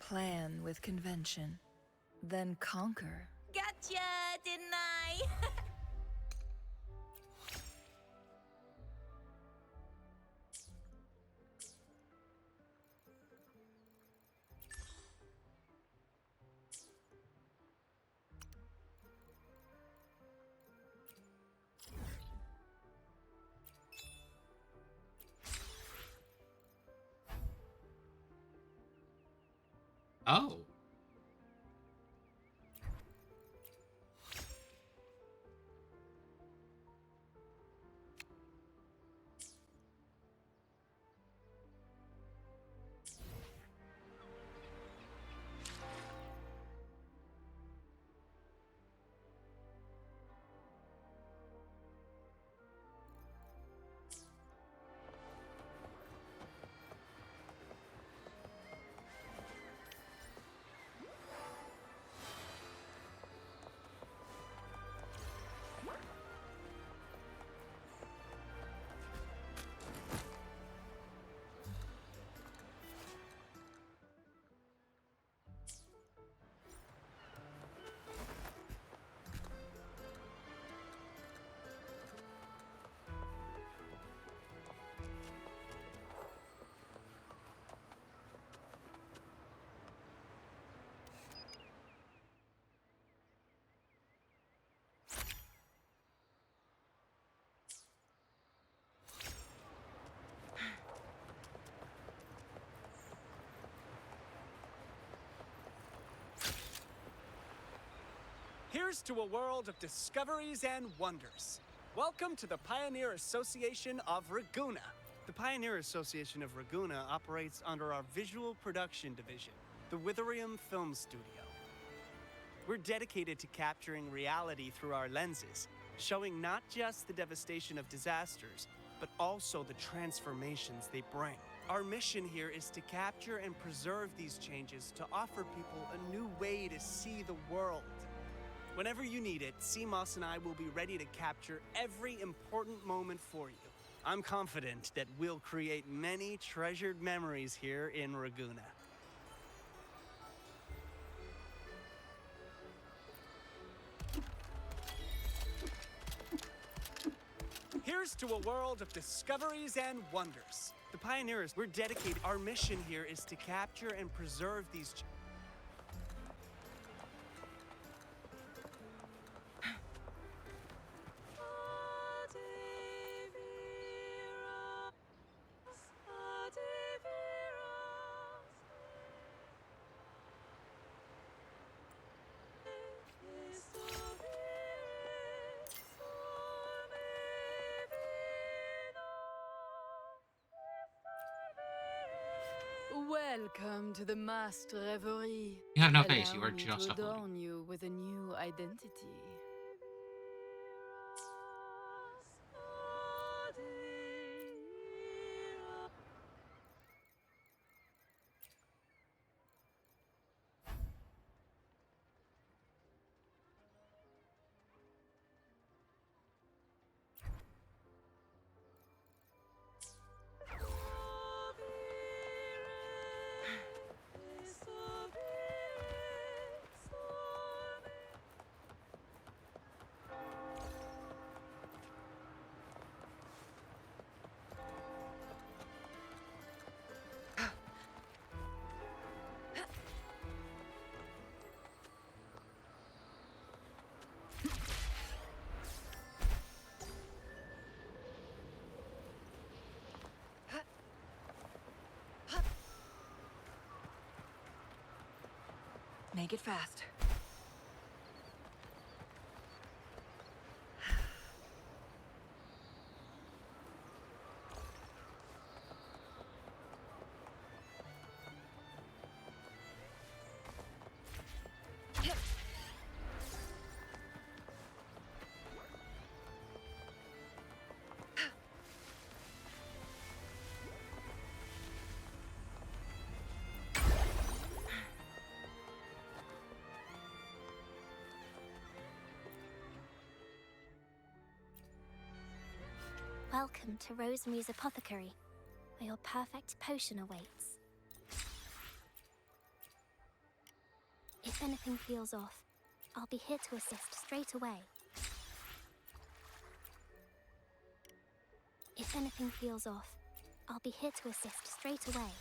plan with convention, then conquer. Gotcha, didn't I? Oh. Here's to a world of discoveries and wonders. Welcome to the Pioneer Association of Raguena. The Pioneer Association of Raguena operates under our visual production division, the Witherium Film Studio. We're dedicated to capturing reality through our lenses, showing not just the devastation of disasters, but also the transformations they bring. Our mission here is to capture and preserve these changes to offer people a new way to see the world. Whenever you need it, CMOS and I will be ready to capture every important moment for you. I'm confident that we'll create many treasured memories here in Raguena. Here's to a world of discoveries and wonders. The Pioneers, we're dedicated. Our mission here is to capture and preserve these Welcome to the masked reverie. You have no Allow face, you are me just to a hoodie. adorn you with a new identity. Make it fast. Welcome to Rosemary's Apothecary, where your perfect potion awaits. If anything feels off, I'll be here to assist straight away. If anything feels off, I'll be here to assist straight away.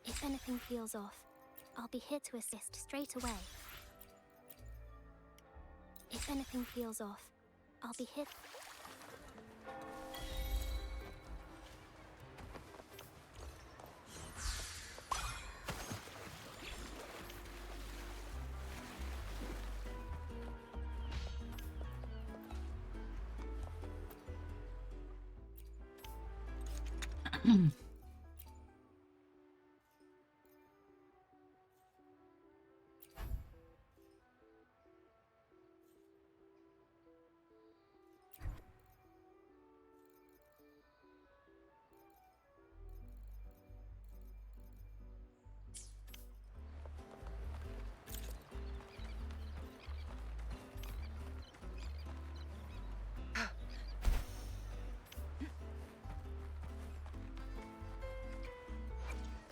If anything feels off, I'll be here to assist straight away. If anything feels off, I'll be here.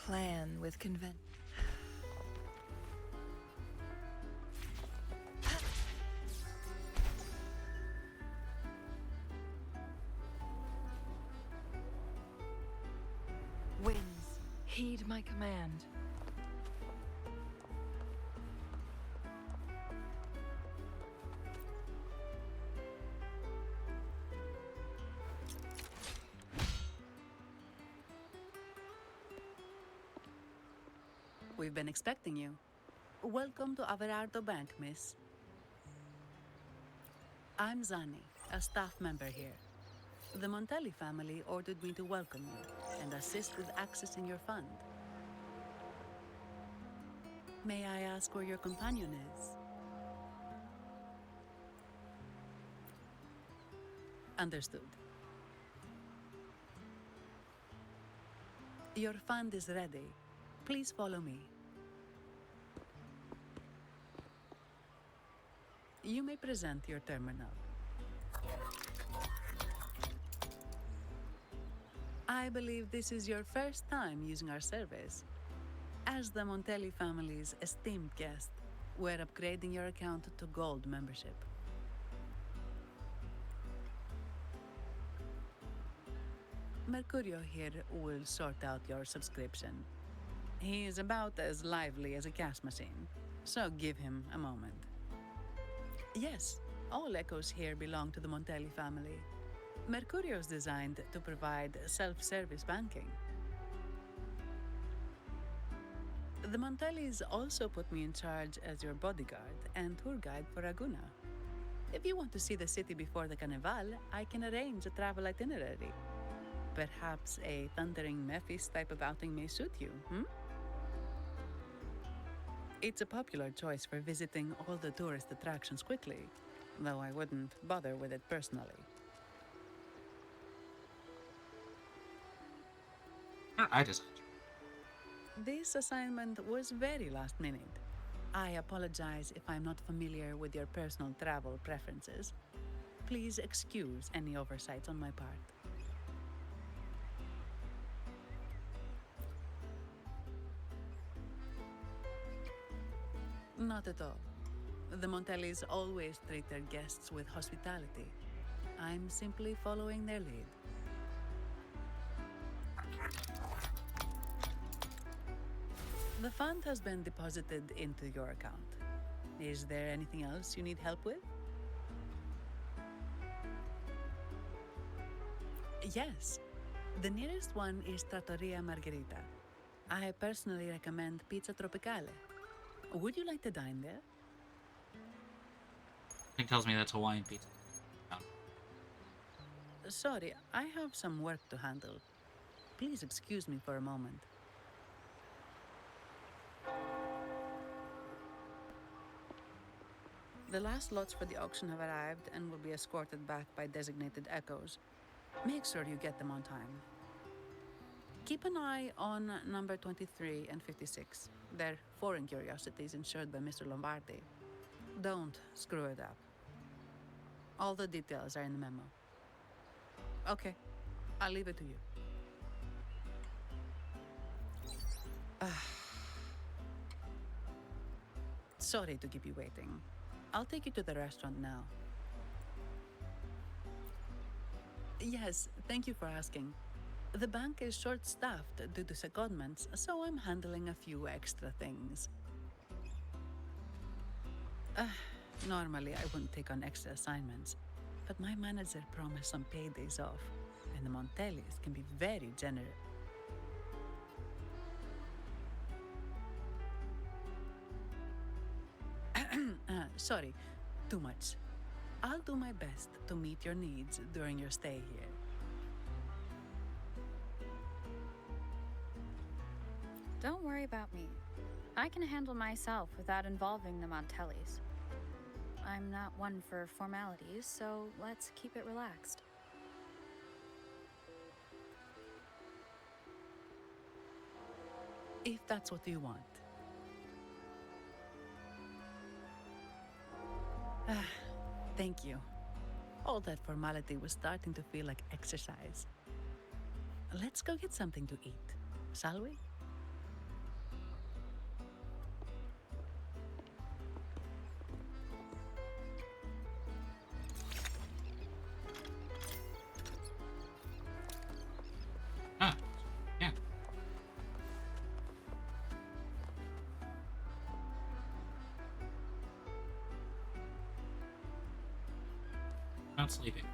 Plan with convention. Winds, heed my command. We've been expecting you. Welcome to Averardo Bank, miss. I'm Zani, a staff member here. The Montelli family ordered me to welcome you and assist with accessing your fund. May I ask where your companion is? Understood. Your fund is ready. Please follow me. You may present your terminal. I believe this is your first time using our service. As the Montelli family's esteemed guest, we're upgrading your account to Gold membership. Mercurio here will sort out your subscription. He is about as lively as a cash machine, so give him a moment. Yes, all echoes here belong to the Montelli family. Mercurio is designed to provide self-service banking. The Montellis also put me in charge as your bodyguard and tour guide for Raguna. If you want to see the city before the Carnival, I can arrange a travel itinerary. Perhaps a thundering Mephis type of outing may suit you, It's a popular choice for visiting all the tourist attractions quickly, though I wouldn't bother with it personally. I just. This assignment was very last minute. I apologize if I'm not familiar with your personal travel preferences. Please excuse any oversights on my part. Not at all. The Montellis always treat their guests with hospitality. I'm simply following their lead. The fund has been deposited into your account. Is there anything else you need help with? Yes. The nearest one is Trattoria Margherita. I personally recommend Pizza Tropicale. Would you like to dine there? He tells me that's Hawaiian pizza. Sorry, I have some work to handle. Please excuse me for a moment. The last lots for the auction have arrived and will be escorted back by designated echoes. Make sure you get them on time. Keep an eye on number 23 and 56. They're foreign curiosities insured by Mr. Lombardi. Don't screw it up. All the details are in the memo. Okay, I'll leave it to you. Sorry to keep you waiting. I'll take you to the restaurant now. Yes, thank you for asking. The bank is short-staffed due to secondments, so I'm handling a few extra things. Normally, I wouldn't take on extra assignments, but my manager promised some paid days off, and the Montellis can be very generous. Sorry, too much. I'll do my best to meet your needs during your stay here. Don't worry about me. I can handle myself without involving the Montellis. I'm not one for formalities, so let's keep it relaxed. If that's what you want. Thank you. All that formality was starting to feel like exercise. Let's go get something to eat, shall we? Ah, yeah. Not sleeping.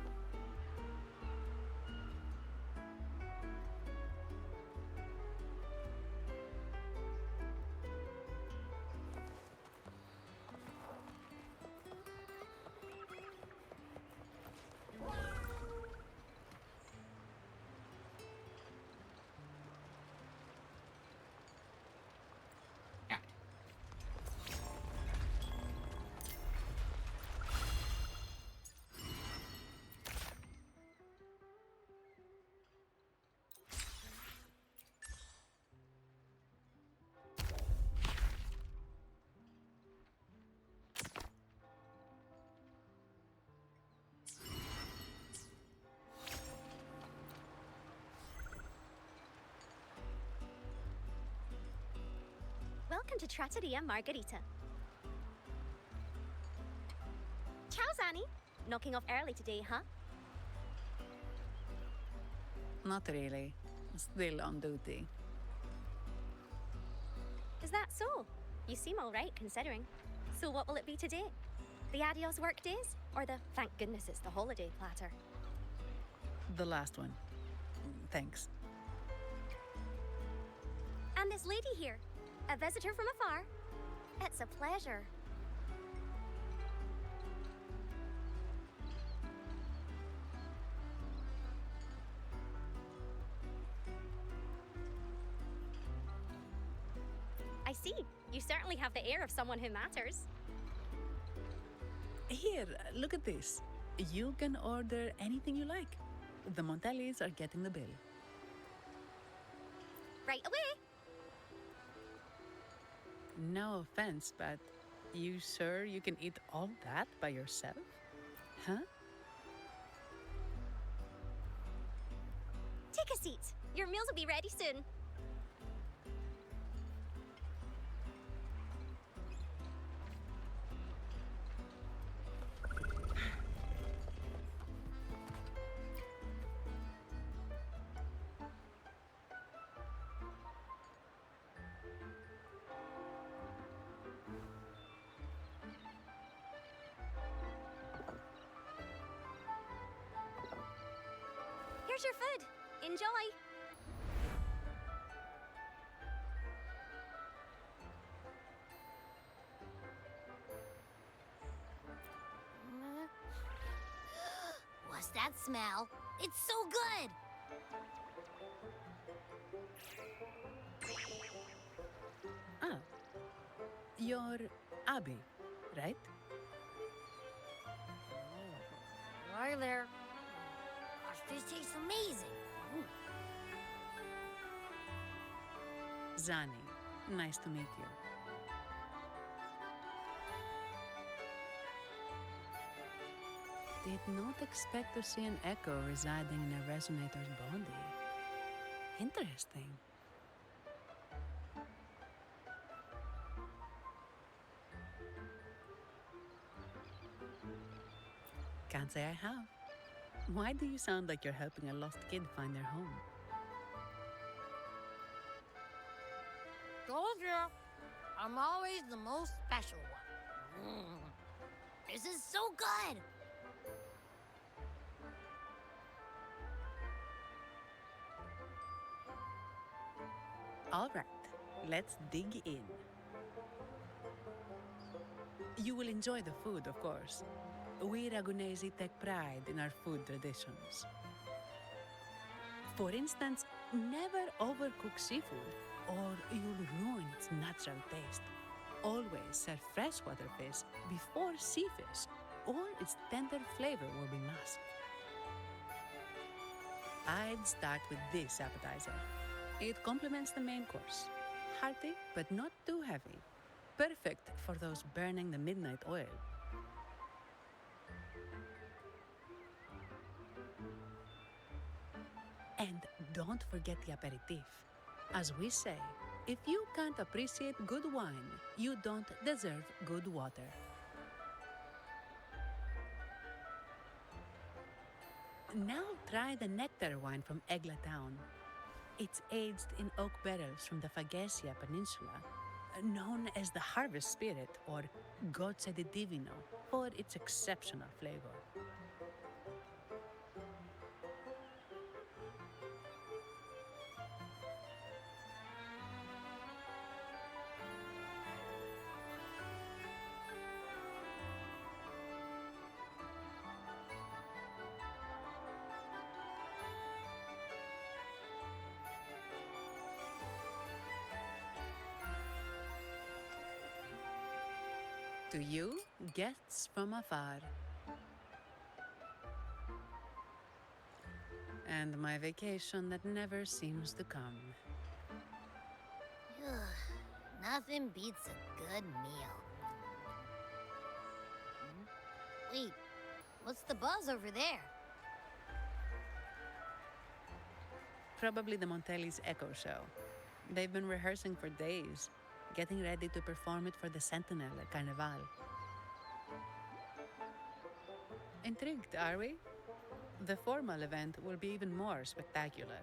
Yeah. Welcome to Trattoria Margherita. Ciao, Zanni. Knocking off early today, huh? Not really. Still on duty. Is that so? You seem all right, considering. So what will it be today? The adios work days? Or the thank goodness it's the holiday platter? The last one. Thanks. And this lady here, a visitor from afar. It's a pleasure. I see. You certainly have the air of someone who matters. Here, look at this. You can order anything you like. The Montellis are getting the bill. Right away. No offense, but you sure you can eat all that by yourself? Huh? Take a seat. Your meals will be ready soon. Here's your food. Enjoy. What's that smell? It's so good! Ah. You're Abby, right? Hi there. Gosh, this tastes amazing. Zani, nice to meet you. Did not expect to see an echo residing in a resonator's body. Interesting. Can't say I have. Why do you sound like you're helping a lost kid find their home? Told you. I'm always the most special one. This is so good. All right, let's dig in. You will enjoy the food, of course. We Ragunesi take pride in our food traditions. For instance, never overcook seafood, or you'll ruin its natural taste. Always serve freshwater fish before sea fish, or its tender flavor will be masked. I'd start with this appetizer. It complements the main course. Hearty, but not too heavy. Perfect for those burning the midnight oil. And don't forget the aperitif. As we say, if you can't appreciate good wine, you don't deserve good water. Now try the nectar wine from Egla Town. It's aged in oak barrels from the Faghesia Peninsula, known as the Harvest Spirit or Goce di Divino for its exceptional flavor. To you, guests from afar. And my vacation that never seems to come. Nothing beats a good meal. Wait, what's the buzz over there? Probably the Montelli's Echo Show. They've been rehearsing for days, getting ready to perform it for the Sentinel at Carnival. Intrigued, are we? The formal event will be even more spectacular.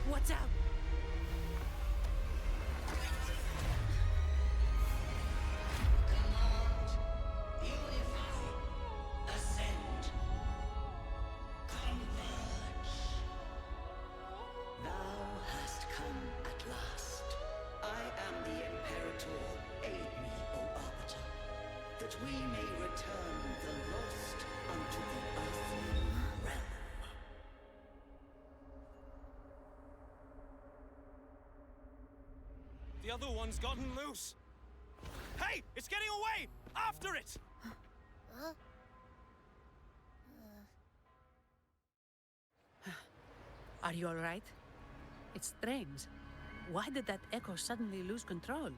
What's up? We may return the lost unto the earthly realm. The other one's gotten loose. Hey, it's getting away! After it! Huh? Are you all right? It's strange. Why did that echo suddenly lose control?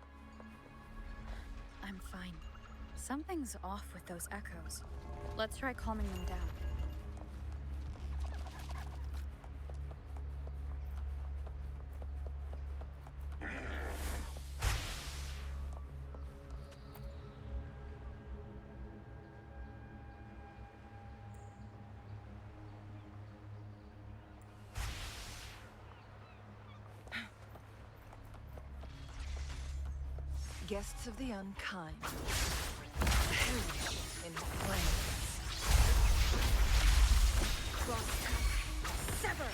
I'm fine. Something's off with those echoes. Let's try calming them down. Guests of the unkind. Perish in flames. Cross sever.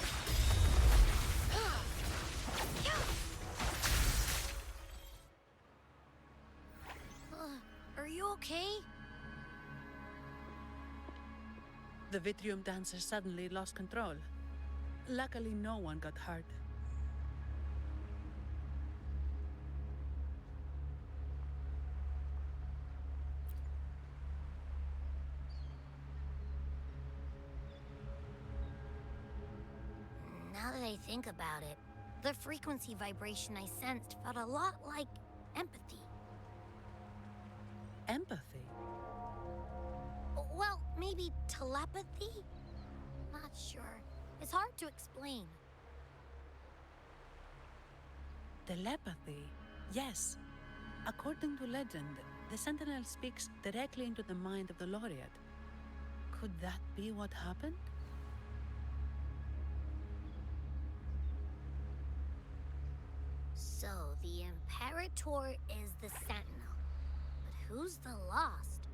Are you okay? The Vitrium dancer suddenly lost control. Luckily, no one got hurt. Now that I think about it, The frequency vibration I sensed felt a lot like empathy. Empathy? Well, maybe telepathy? Not sure. It's hard to explain. Telepathy? Yes. According to legend, the Sentinel speaks directly into the mind of the laureate. Could that be what happened? So, the Imperator is the Sentinel. But who's the Lost?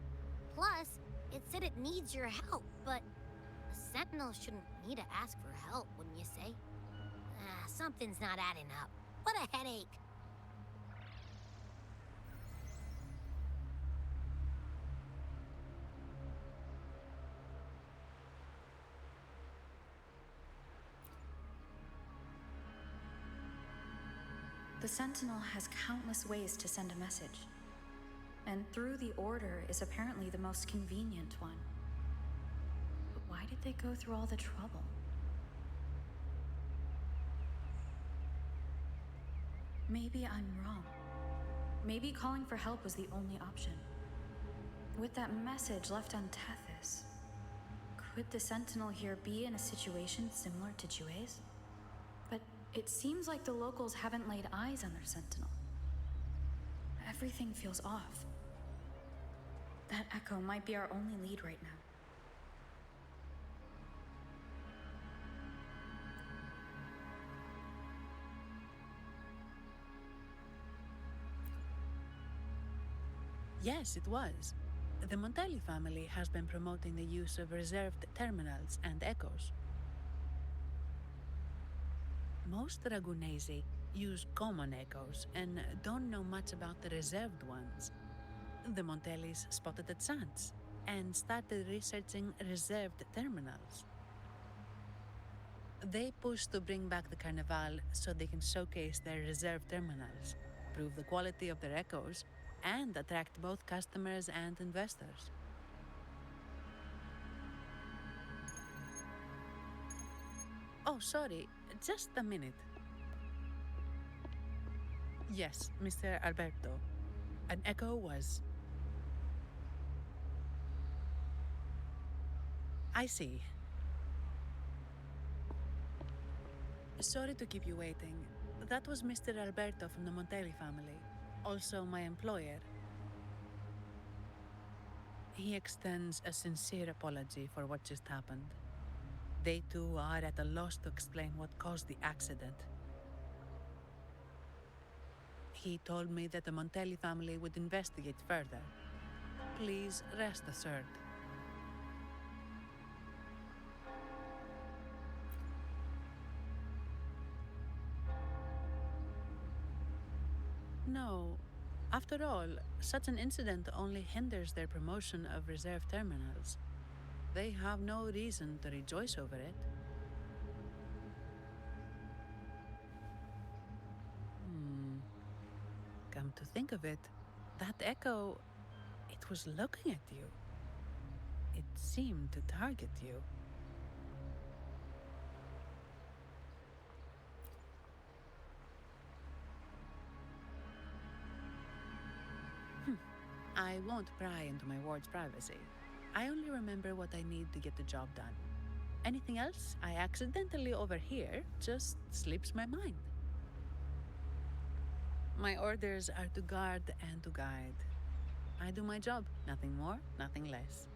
Plus, it said it needs your help, but a Sentinel shouldn't need to ask for help, wouldn't you say? Something's not adding up. What a headache. The Sentinel has countless ways to send a message. And through the Order is apparently the most convenient one. But why did they go through all the trouble? Maybe I'm wrong. Maybe calling for help was the only option. With that message left on Tethys, could the Sentinel here be in a situation similar to Jue's? But it seems like the locals haven't laid eyes on their Sentinel. Everything feels off. That echo might be our only lead right now. Yes, it was. The Montelli family has been promoting the use of reserved terminals and echoes. Most Ragunesi use common echoes and don't know much about the reserved ones. The Montellis spotted a chance and started researching reserved terminals. They push to bring back the Carnival so they can showcase their reserved terminals, prove the quality of their echoes, and attract both customers and investors. Oh, sorry, just a minute. Yes, Mr. Alberto. An echo was... I see. Sorry to keep you waiting. That was Mr. Alberto from the Montelli family, also my employer. He extends a sincere apology for what just happened. They too are at a loss to explain what caused the accident. He told me that the Montelli family would investigate further. Please rest assured. No. After all, such an incident only hinders their promotion of reserve terminals. They have no reason to rejoice over it. Come to think of it, that echo, it was looking at you. It seemed to target you. I won't pry into my ward's privacy. I only remember what I need to get the job done. Anything else I accidentally overhear just slips my mind. My orders are to guard and to guide. I do my job, nothing more, nothing less.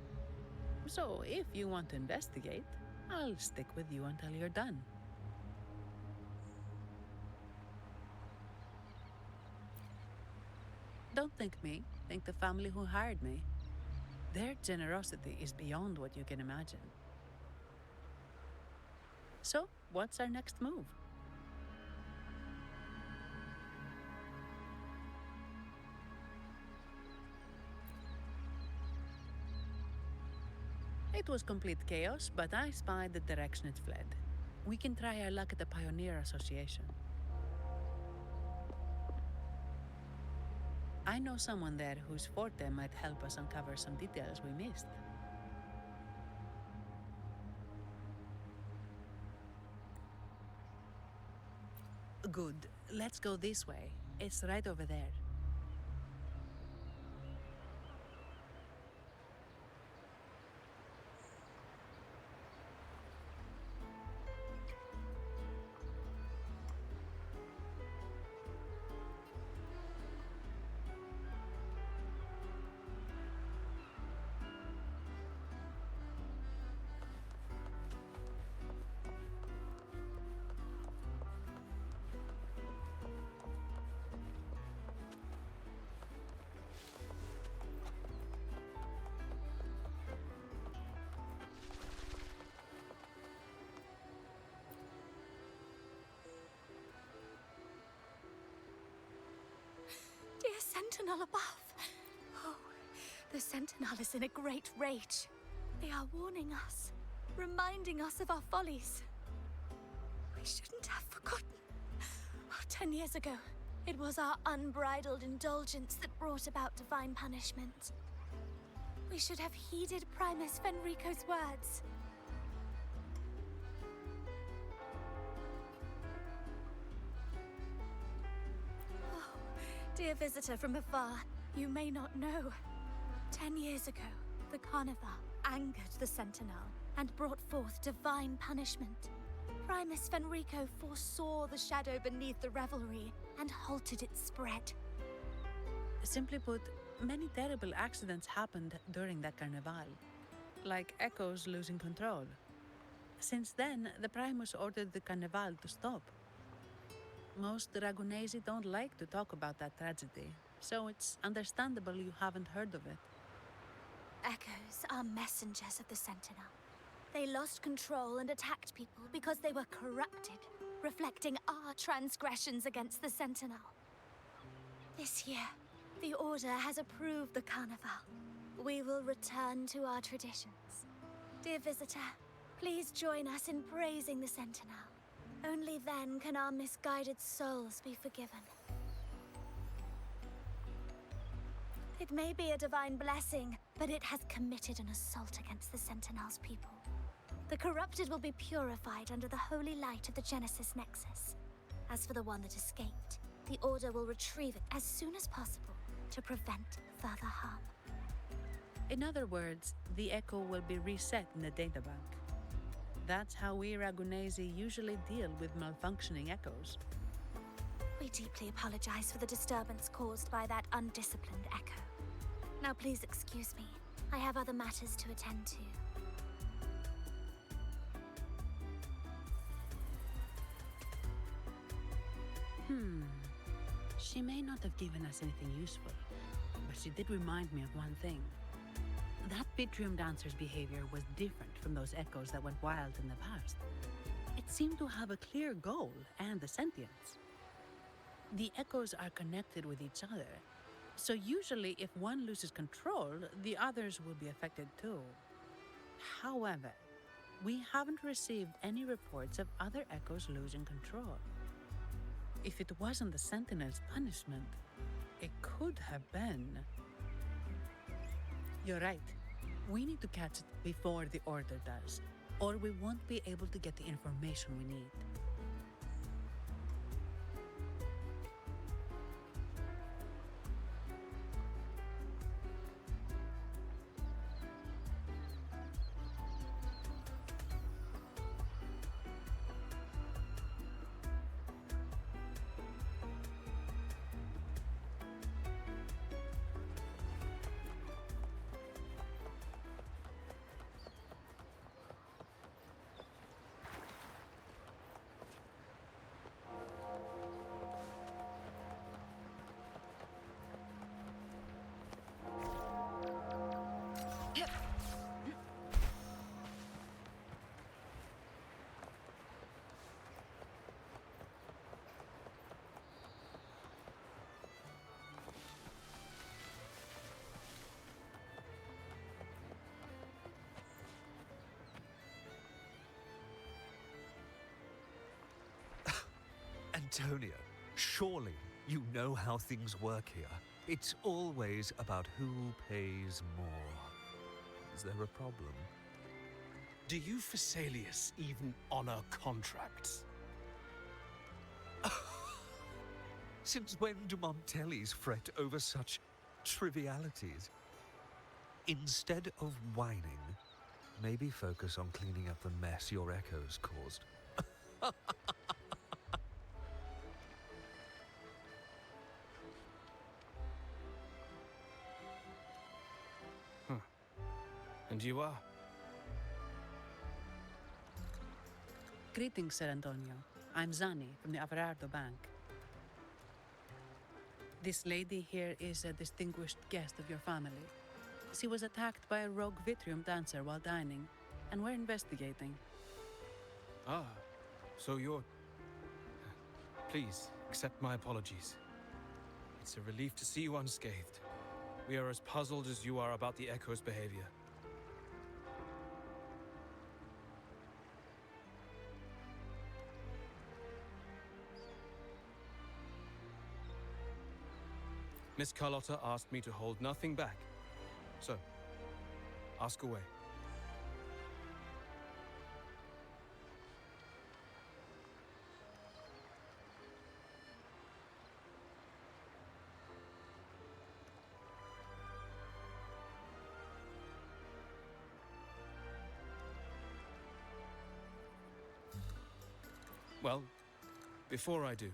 So if you want to investigate, I'll stick with you until you're done. Don't thank me, thank the family who hired me. Their generosity is beyond what you can imagine. So, what's our next move? It was complete chaos, but I spied the direction it fled. We can try our luck at the Pioneer Association. I know someone there whose forte might help us uncover some details we missed. Good. Let's go this way. It's right over there. Dear Sentinel above. Oh, the Sentinel is in a great rage. They are warning us, reminding us of our follies. We shouldn't have forgotten. 10 years ago, it was our unbridled indulgence that brought about divine punishment. We should have heeded Primus Fenrico's words. Dear visitor from afar, you may not know. 10 years ago, the Carnival angered the Sentinel and brought forth divine punishment. Primus Fenrico foresaw the shadow beneath the revelry and halted its spread. Simply put, many terrible accidents happened during that carnival, like Echoes losing control. Since then, the Primus ordered the carnival to stop. Most Ragunesi don't like to talk about that tragedy, so it's understandable you haven't heard of it. Echoes are messengers of the Sentinel. They lost control and attacked people because they were corrupted, reflecting our transgressions against the Sentinel. This year, the Order has approved the Carnival. We will return to our traditions. Dear visitor, please join us in praising the Sentinel. Only then can our misguided souls be forgiven. It may be a divine blessing, but it has committed an assault against the Sentinel's people. The corrupted will be purified under the holy light of the Genesis Nexus. As for the one that escaped, the Order will retrieve it as soon as possible to prevent further harm. In other words, the Echo will be reset in the databank. That's how we Ragunesi usually deal with malfunctioning Echoes. We deeply apologize for the disturbance caused by that undisciplined Echo. Now please excuse me. I have other matters to attend to. She may not have given us anything useful, but she did remind me of one thing. That Vitrium dancer's behavior was different from those Echoes that went wild in the past. It seemed to have a clear goal and a sentience. The Echoes are connected with each other, so usually if one loses control, the others will be affected too. However, we haven't received any reports of other Echoes losing control. If it wasn't the Sentinel's punishment, it could have been... You're right. We need to catch it before the Order does, or we won't be able to get the information we need. Antonio, surely you know how things work here. It's always about who pays more. Is there a problem? Do you Phasaelius even honor contracts? Since when do Montellis fret over such trivialities? Instead of whining, maybe focus on cleaning up the mess your echoes caused. And you are? Greetings, Sir Antonio. I'm Zani from the Averardo Bank. This lady here is a distinguished guest of your family. She was attacked by a rogue Vitrium dancer while dining, and we're investigating. Ah, so you're... Please, accept my apologies. It's a relief to see you unscathed. We are as puzzled as you are about the Echo's behavior. Miss Carlotta asked me to hold nothing back. So, ask away. Well, before I do,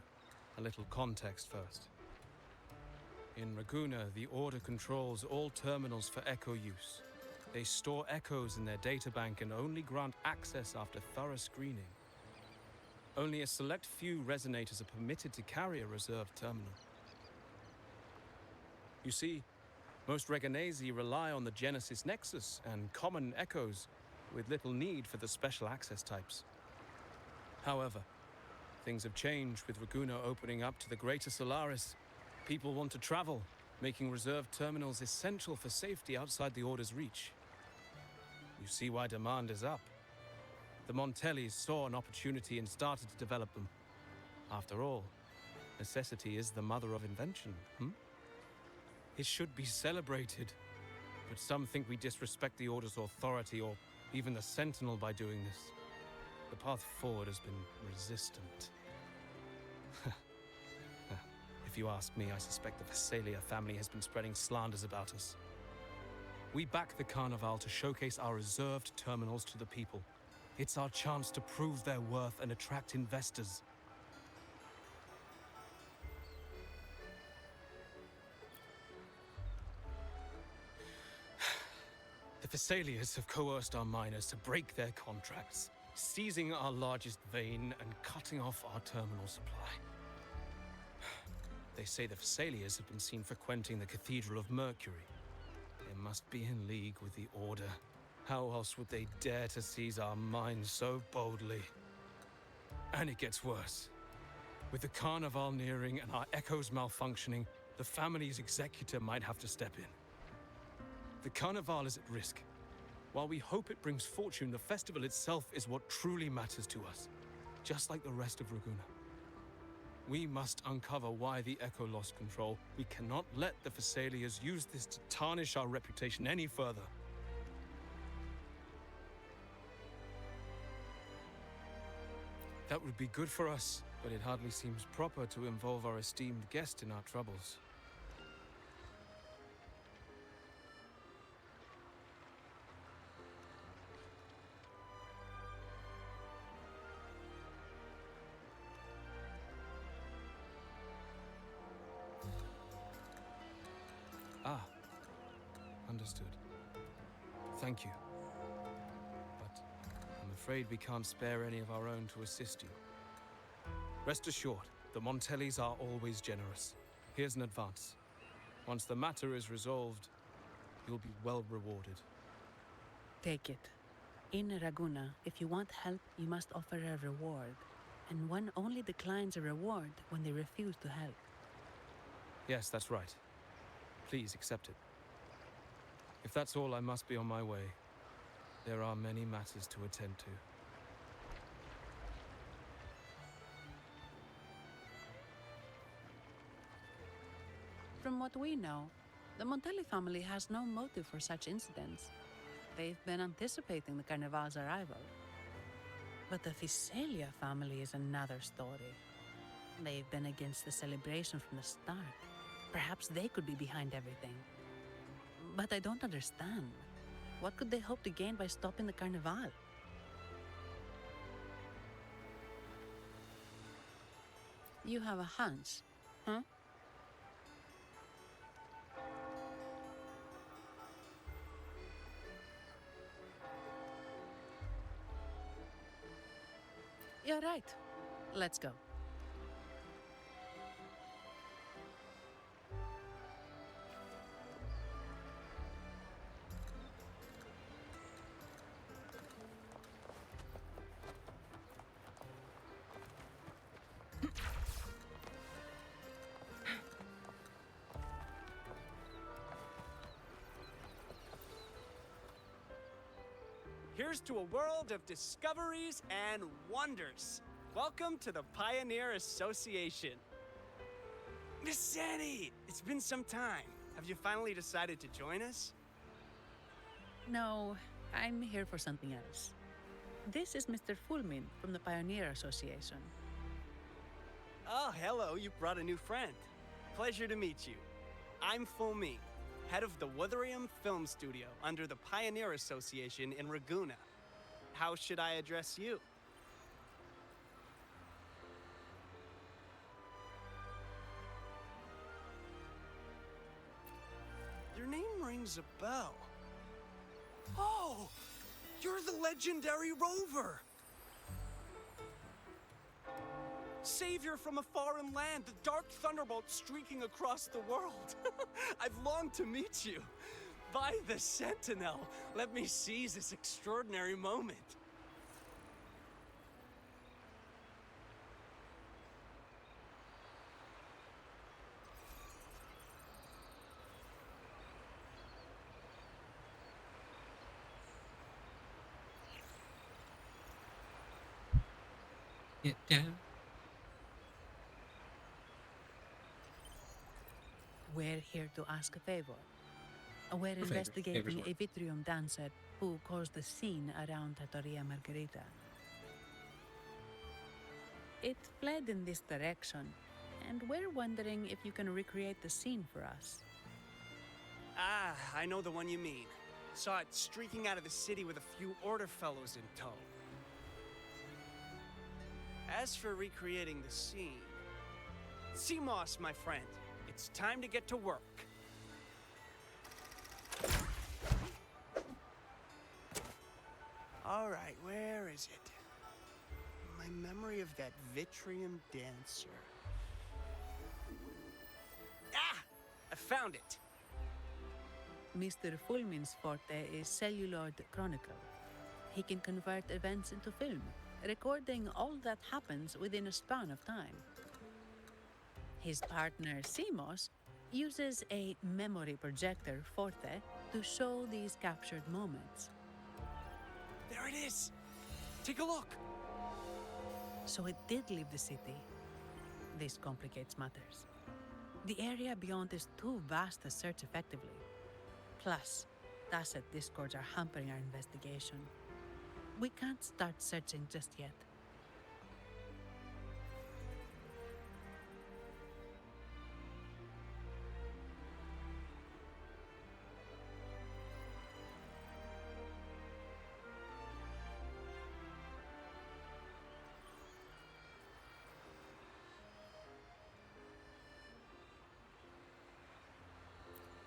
a little context first. In Raguna, the Order controls all terminals for Echo use. They store echoes in their databank and only grant access after thorough screening. Only a select few resonators are permitted to carry a reserved terminal. You see, most Reganesi rely on the Genesis Nexus and common echoes, with little need for the special access types. However, things have changed with Raguna opening up to the Greater Solaris. People want to travel, making reserved terminals essential for safety outside the Order's reach. You see why demand is up. The Montellis saw an opportunity and started to develop them. After all, necessity is the mother of invention, It should be celebrated, but some think we disrespect the Order's authority or even the Sentinel by doing this. The path forward has been resistant. If you ask me, I suspect the Visalia family has been spreading slanders about us. We back the Carnival to showcase our reserved terminals to the people. It's our chance to prove their worth and attract investors. The Visalias have coerced our miners to break their contracts, seizing our largest vein and cutting off our terminal supply. They say the Visalias have been seen frequenting the Cathedral of Mercury. They must be in league with the Order. How else would they dare to seize our mines so boldly? And it gets worse. With the Carnival nearing and our echoes malfunctioning, the family's executor might have to step in. The Carnival is at risk. While we hope it brings fortune, the festival itself is what truly matters to us, just like the rest of Raguna. We must uncover why the Echo lost control. We cannot let the Visalias use this to tarnish our reputation any further. That would be good for us, but it hardly seems proper to involve our esteemed guest in our troubles. Ah, understood. Thank you. But I'm afraid we can't spare any of our own to assist you. Rest assured, the Montellis are always generous. Here's an advance. Once the matter is resolved, you'll be well rewarded. Take it. In Raguna, if you want help, you must offer a reward. And one only declines a reward when they refuse to help. Yes, that's right. Please accept it. If that's all, I must be on my way. There are many matters to attend to. From what we know, the Montelli family has no motive for such incidents. They've been anticipating the Carnival's arrival. But the Visalia family is another story. They've been against the celebration from the start. Perhaps they could be behind everything. But I don't understand. What could they hope to gain by stopping the Carnival? You have a hunch, huh? You're right. Let's go. Here's to a world of discoveries and wonders. Welcome to the Pioneer Association. Miss Sandy, it's been some time. Have you finally decided to join us? No, I'm here for something else. This is Mr. Fulmin from the Pioneer Association. Oh, hello, you brought a new friend. Pleasure to meet you. I'm Fulmin, head of the Wutherium Film Studio under the Pioneer Association in Raguna. How should I address you? Your name rings a bell. Oh, you're the legendary Rover! Savior from a foreign land, the dark thunderbolt streaking across the world. I've longed to meet you. By the Sentinel, let me seize this extraordinary moment. Get down. We're here to ask a favor. We're Favors investigating work. a Vitrium dancer who caused a scene around Trattoria Margherita. It fled in this direction, and we're wondering if you can recreate the scene for us. Ah, I know the one you mean. Saw it streaking out of the city with a few order fellows in tow. As for recreating the scene... CMOS, my friend, it's time to get to work. All right, where is it? My memory of that Vitrium dancer. Ah! I found it! Mr. Fulmin's forte is celluloid chronicle. He can convert events into film, recording all that happens within a span of time. His partner, CMOS, uses a memory projector forte to show these captured moments. There it is! Take a look! So it did leave the city. This complicates matters. The area beyond is too vast to search effectively. Plus, Tacet discords are hampering our investigation. We can't start searching just yet.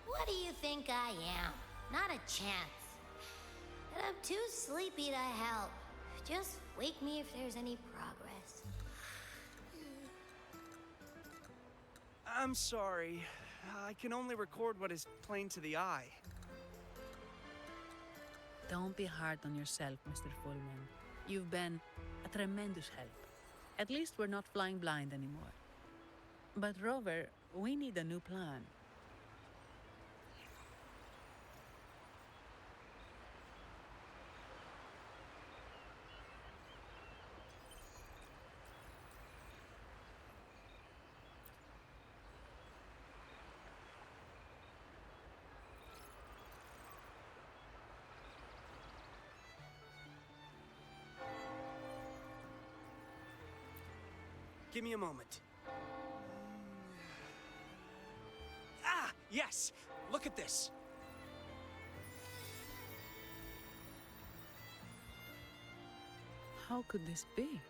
What do you think I am? Not a chance. And I'm too sleepy to help. Just wake me if there's any progress. I'm sorry. I can only record what is plain to the eye. Don't be hard on yourself, Mr. Fulman. You've been a tremendous help. At least we're not flying blind anymore. But Rover, we need a new plan. Give me a moment. Ah, yes! Look at this! How could this be?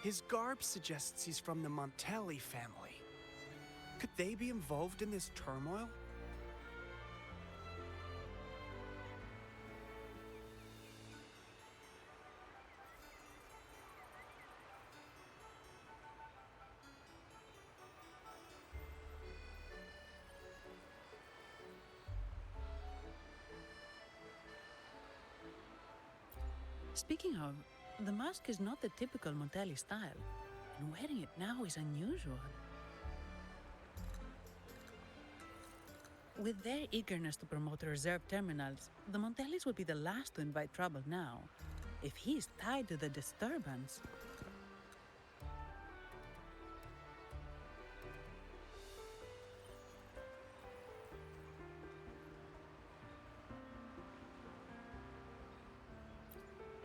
His garb suggests he's from the Montelli family. Could they be involved in this turmoil? Speaking of, the mask is not the typical Montelli style, and wearing it now is unusual. With their eagerness to promote reserve terminals, the Montellis would be the last to invite trouble now. If he is tied to the disturbance...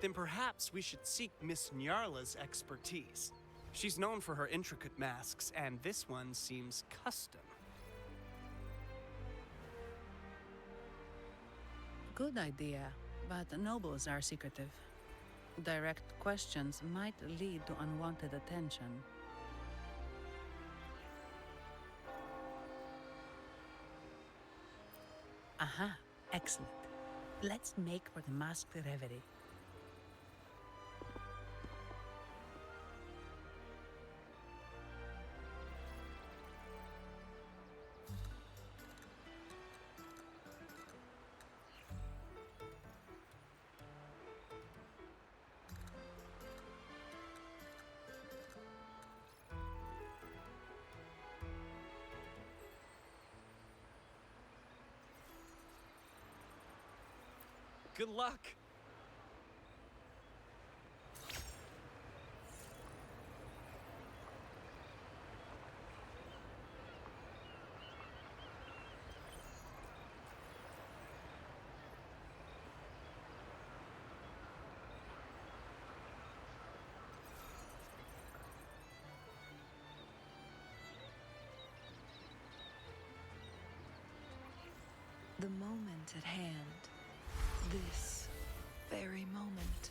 Then perhaps we should seek Miss Nyarla's expertise. She's known for her intricate masks, and this one seems custom. Good idea, but nobles are secretive. Direct questions might lead to unwanted attention. Aha, excellent. Let's make for the masked reverie. Good luck! The moment at hand, this very moment,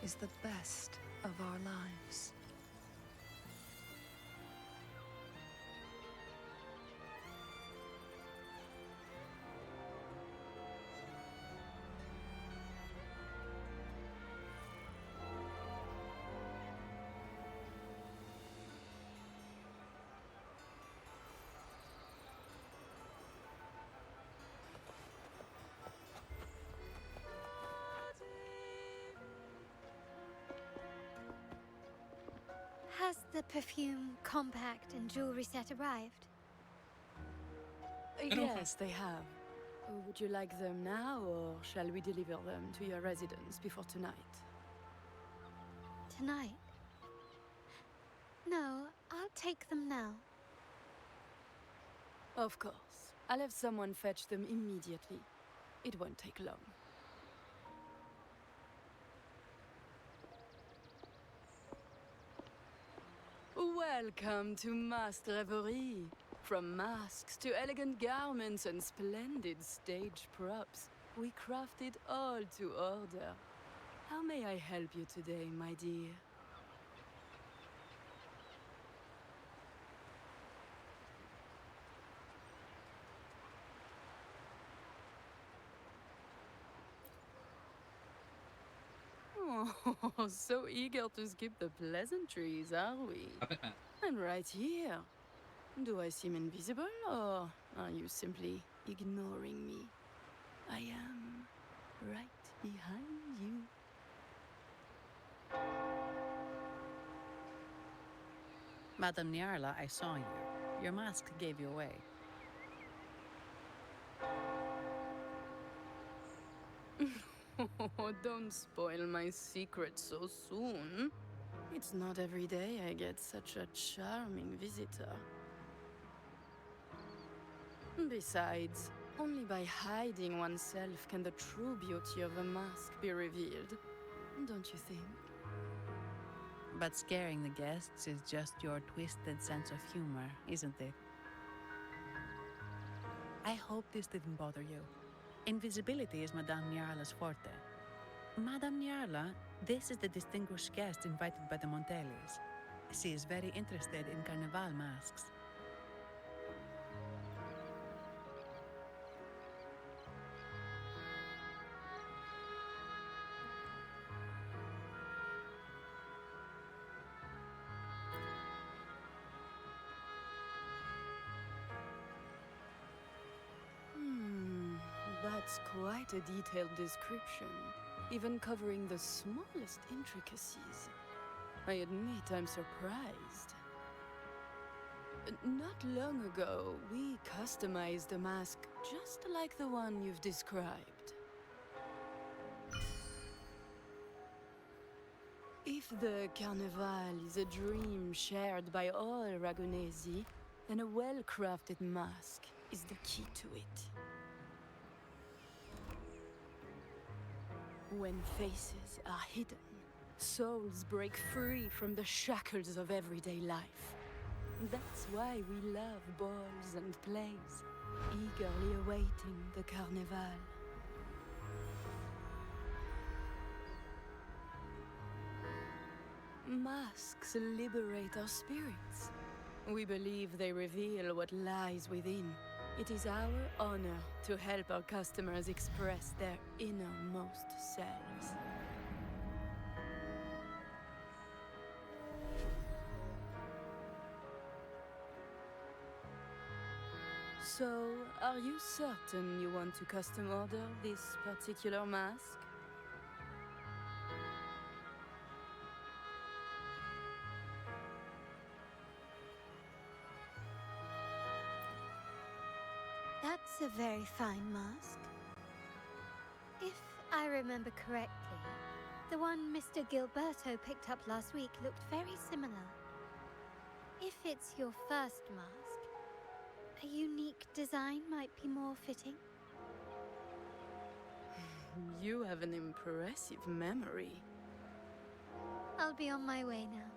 is the best of our lives. Has the perfume, compact, and jewelry set arrived? Yes, they have. Would you like them now, or shall we deliver them to your residence before tonight? Tonight? No, I'll take them now. Of course. I'll have someone fetch them immediately. It won't take long. Welcome to masked revelry. From masks to elegant garments and splendid stage props, we craft it all to order. How may I help you today, my dear? Oh, so eager to skip the pleasantries, are we? Puppet mask. I'm right here. Do I seem invisible, or are you simply ignoring me? I am right behind you. Madame Nyarla, I saw you. Your mask gave you away. Oh, don't spoil my secret so soon. It's not every day I get such a charming visitor. Besides, only by hiding oneself can the true beauty of a mask be revealed. Don't you think? But scaring the guests is just your twisted sense of humor, isn't it? I hope this didn't bother you. Invisibility is Madame Nyarla's forte. Madame Nyarla, this is the distinguished guest invited by the Montellis. She is very interested in carnival masks. That's quite a detailed description, even covering the smallest intricacies. I admit I'm surprised. Not long ago, we customized a mask just like the one you've described. If the Carnival is a dream shared by all Ragunesi, then a well-crafted mask is the key to it. When faces are hidden, souls break free from the shackles of everyday life. That's why we love balls and plays, eagerly awaiting the Carnival. Masks liberate our spirits. We believe they reveal what lies within. It is our honor to help our customers express their innermost selves. So, are you certain you want to custom order this particular mask? That's a very fine mask. If I remember correctly, the one Mr. Gilberto picked up last week looked very similar. If it's your first mask, a unique design might be more fitting. You have an impressive memory. I'll be on my way now.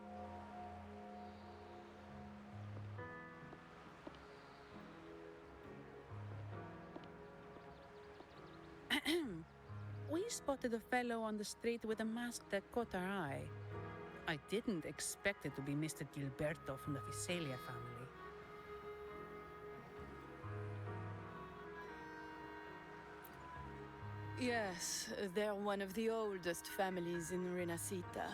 We spotted a fellow on the street with a mask that caught our eye. I didn't expect it to be Mr. Gilberto from the Visalia family. Yes, they're one of the oldest families in Renacita.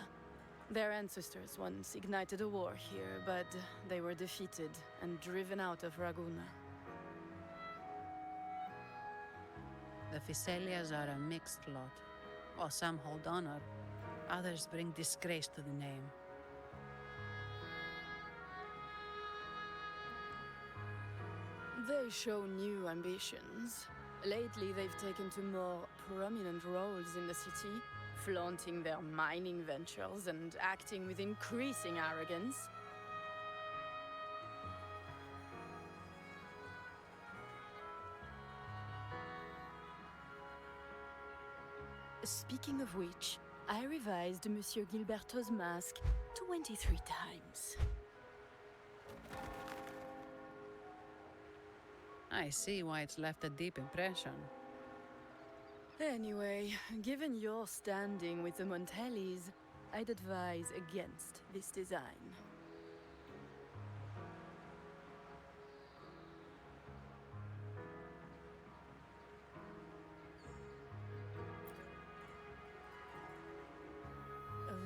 Their ancestors once ignited a war here, but they were defeated and driven out of Raguna. The Visalias are a mixed lot. While some hold honor, others bring disgrace to the name. They show new ambitions. Lately, they've taken to more prominent roles in the city, flaunting their mining ventures and acting with increasing arrogance. Speaking of which, I revised Monsieur Gilberto's mask 23 times. I see why it's left a deep impression. Anyway, given your standing with the Montellis, I'd advise against this design.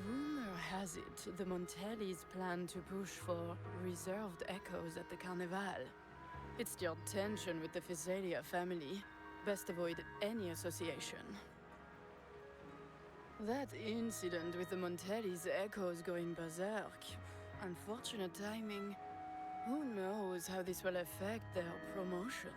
Rumor has it the Montellis plan to push for reserved echoes at the Carnival. It's your tension with the Visalia family. Best avoid any association. That incident with the Montellis' echoes going berserk. Unfortunate timing. Who knows how this will affect their promotion?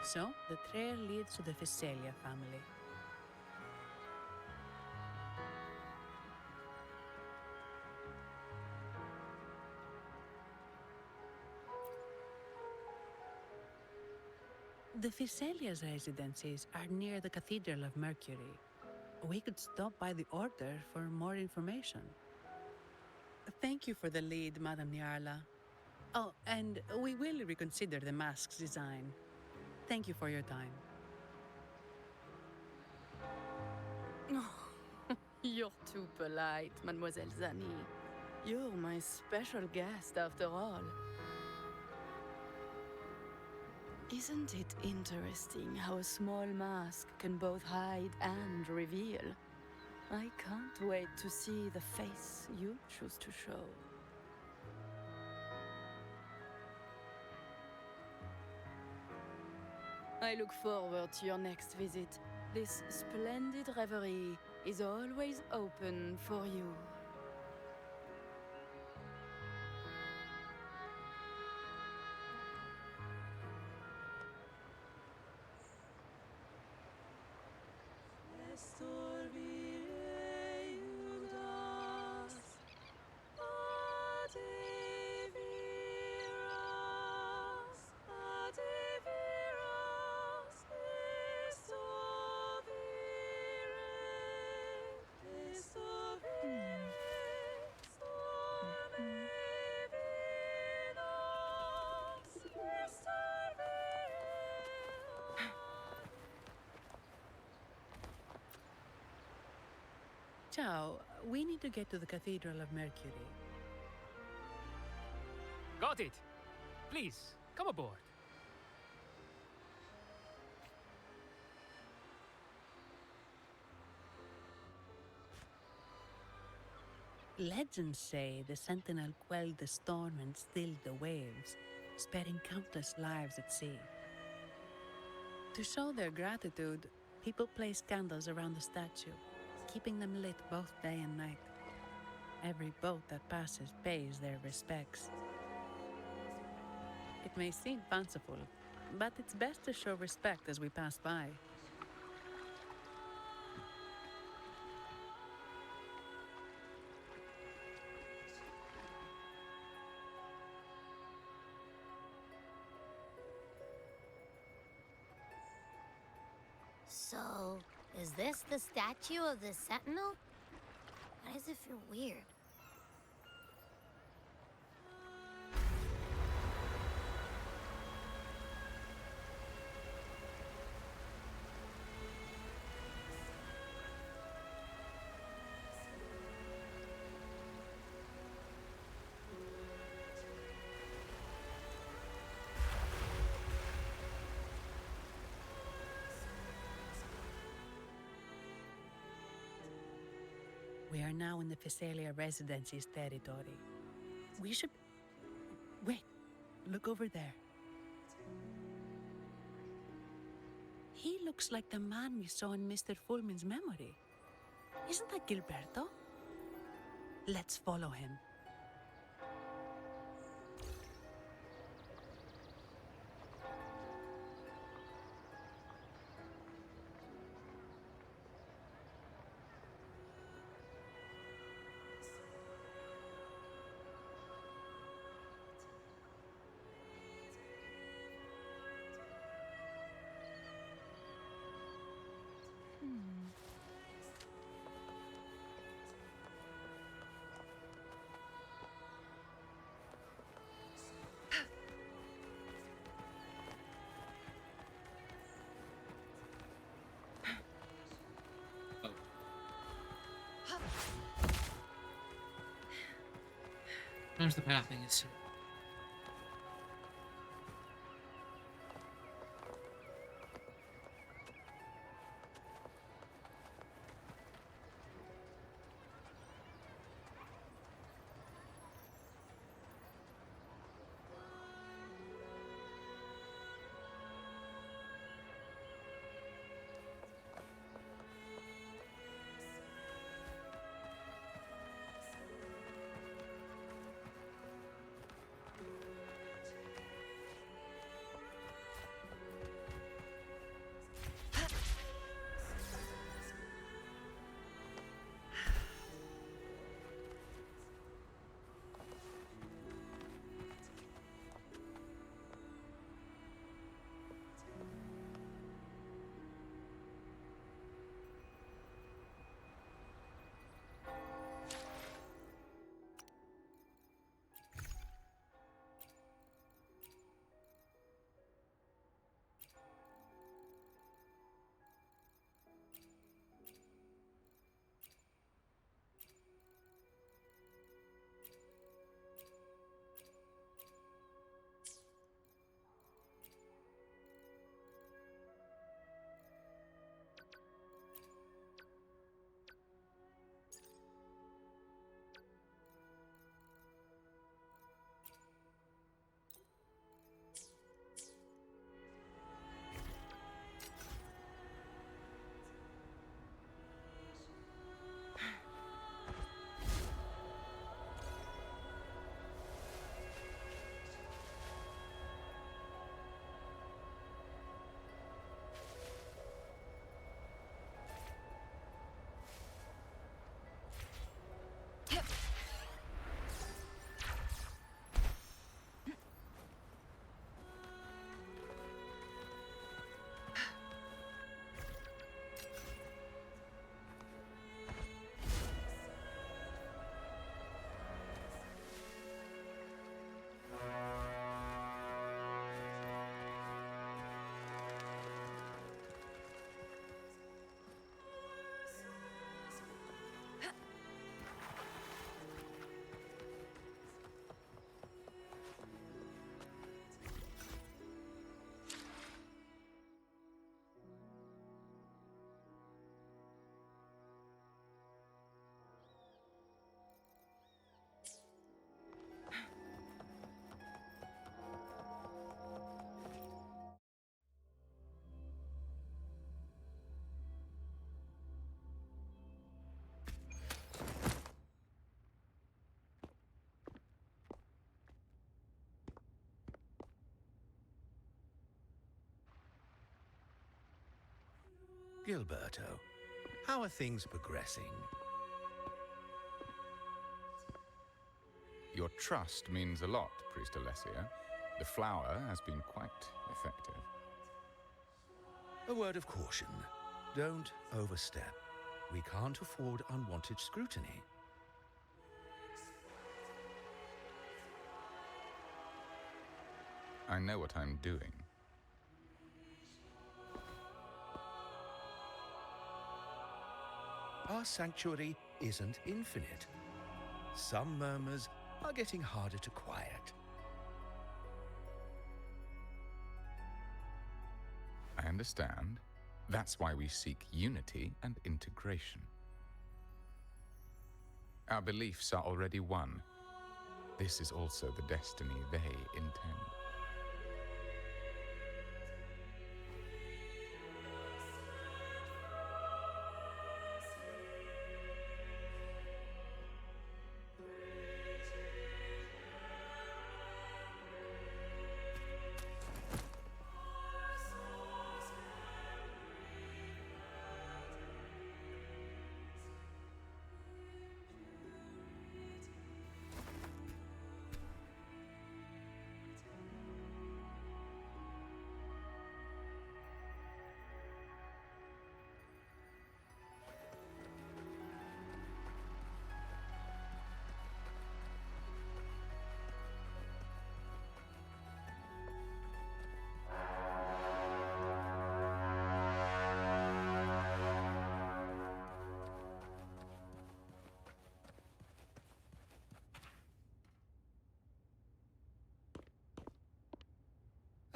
So, the trail leads to the Physalia family. The Physalia's residencies are near the Cathedral of Mercury. We could stop by the Order for more information. Thank you for the lead, Madame Niarla. Oh, and we will reconsider the mask's design. Thank you for your time. You're too polite, Mademoiselle Zani. You're my special guest after all. Isn't it interesting how a small mask can both hide and reveal? I can't wait to see the face you choose to show. I look forward to your next visit. This splendid reverie is always open for you. Ciao, we need to get to the Cathedral of Mercury. Got it! Please, come aboard. Legends say the Sentinel quelled the storm and stilled the waves, sparing countless lives at sea. To show their gratitude, people place candles around the statue, keeping them lit both day and night. Every boat that passes pays their respects. It may seem fanciful, but it's best to show respect as we pass by. So, is this the statue of the Sentinel? Why does it feel weird? We are now in the Physalia Residency's territory. We should... Wait, look over there. He looks like the man we saw in Mr. Fulmin's memory. Isn't that Gilberto? Let's follow him. Sometimes the pathing is so. Gilberto, how are things progressing? Your trust means a lot, Priest Alessia. The flower has been quite effective. A word of caution. Don't overstep. We can't afford unwanted scrutiny. I know what I'm doing. Our sanctuary isn't infinite. Some murmurs are getting harder to quiet. I understand. That's why we seek unity and integration. Our beliefs are already one. This is also the destiny they intend.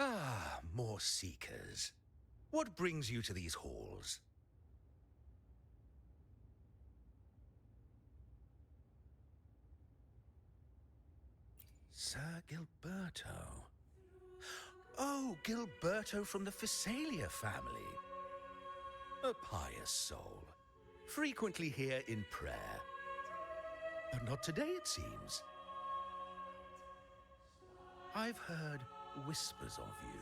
Ah, more seekers. What brings you to these halls? Sir Gilberto. Oh, Gilberto from the Phasalia family. A pious soul. Frequently here in prayer. But not today, it seems. I've heard whispers of you.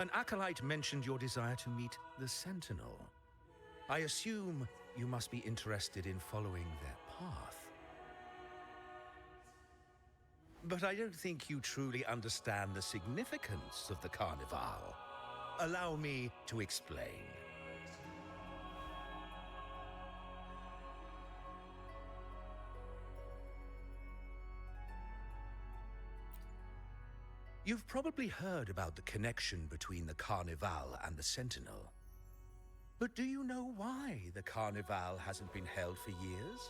An acolyte mentioned your desire to meet the Sentinel. I assume you must be interested in following their path. But I don't think you truly understand the significance of the Carnival. Allow me to explain. You've probably heard about the connection between the Carnival and the Sentinel. But do you know why the Carnival hasn't been held for years?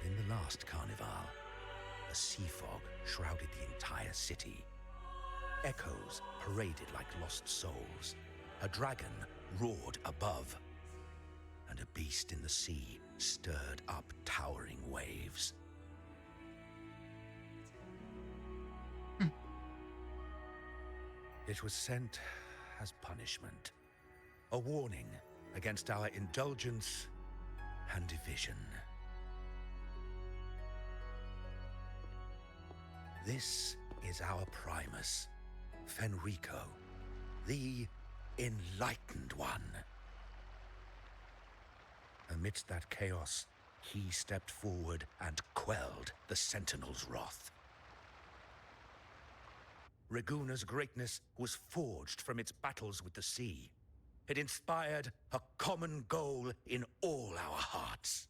In the last Carnival, a sea fog shrouded the entire city. Echoes paraded like lost souls. A dragon roared above. And a beast in the sea stirred up towering waves. It was sent as punishment. A warning against our indulgence and division. This is our Primus. Fenrico, the Enlightened One. Amidst that chaos, he stepped forward and quelled the Sentinel's wrath. Raguna's greatness was forged from its battles with the sea. It inspired a common goal in all our hearts.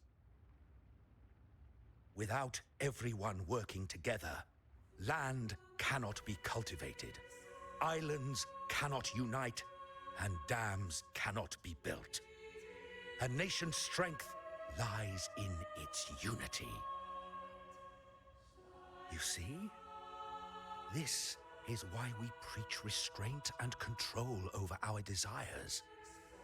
Without everyone working together, land cannot be cultivated. Islands cannot unite, and dams cannot be built. A nation's strength lies in its unity. You see? This is why we preach restraint and control over our desires.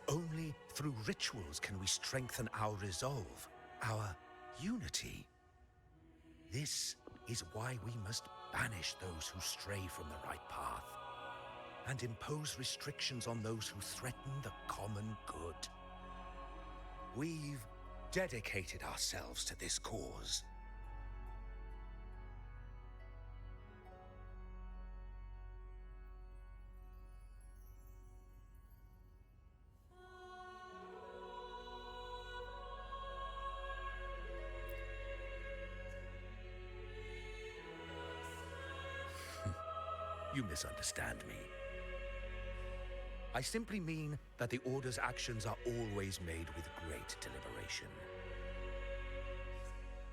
Only through rituals can we strengthen our resolve, our unity. This is why we must banish those who stray from the right path, and impose restrictions on those who threaten the common good. We've dedicated ourselves to this cause. You misunderstand me. I simply mean that the Order's actions are always made with great deliberation.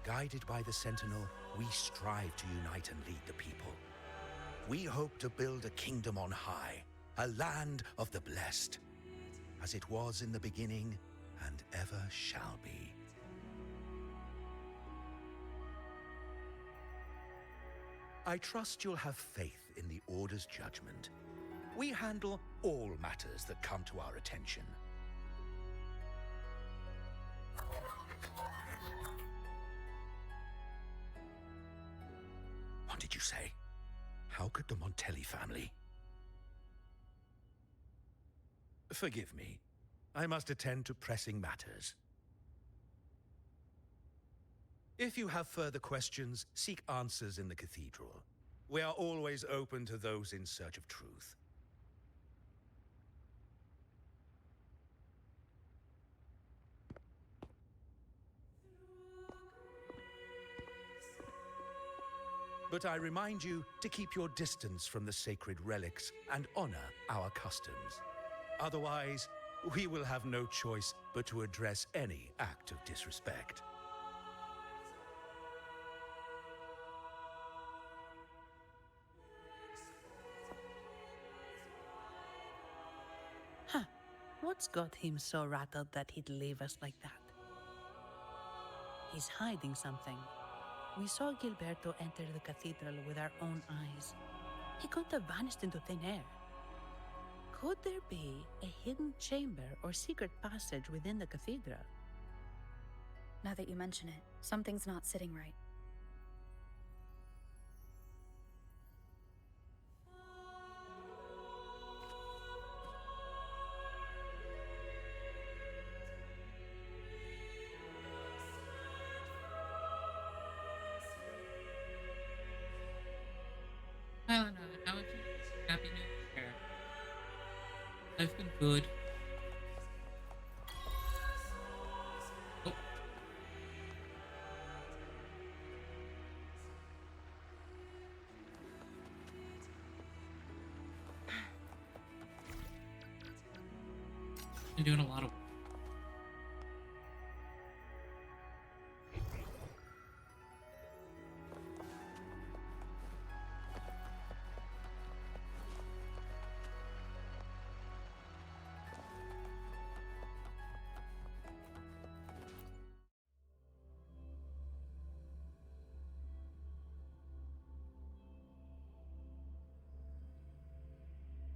Guided by the Sentinel, we strive to unite and lead the people. We hope to build a kingdom on high, a land of the blessed, as it was in the beginning and ever shall be. I trust you'll have faith in the Order's judgment. We handle all matters that come to our attention. What did you say? How could the Montelli family? Forgive me. I must attend to pressing matters. If you have further questions, seek answers in the cathedral. We are always open to those in search of truth. But I remind you to keep your distance from the sacred relics and honor our customs. Otherwise, we will have no choice but to address any act of disrespect. Huh. What's got him so rattled that he'd leave us like that? He's hiding something. We saw Gilberto enter the cathedral with our own eyes. He couldn't have vanished into thin air. Could there be a hidden chamber or secret passage within the cathedral? Now that you mention it, something's not sitting right. Helena, how have you been? Happy New Year. I've been good. Oh. Been doing a lot of work.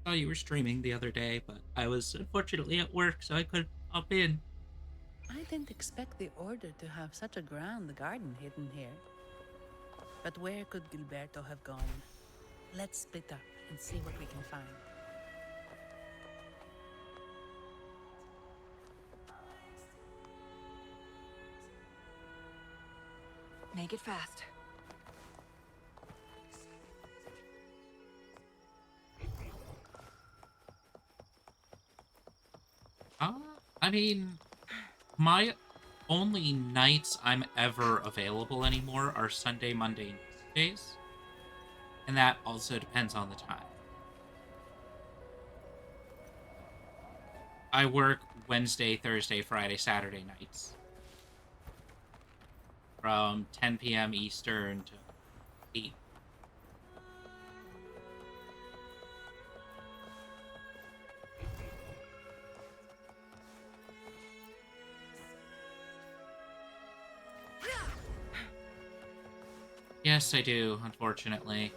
Saw you were streaming the other day, but I was unfortunately at work, so I couldn't hop in. I didn't expect the Order to have such a grand garden hidden here. But where could Gilberto have gone? Let's split up and see what we can find. Make it fast. I mean, my only nights I'm ever available anymore are Sunday, Monday, and Tuesdays. And that also depends on the time. I work Wednesday, Thursday, Friday, Saturday nights. From 10 p.m. Eastern to 8. Yes, I do, unfortunately.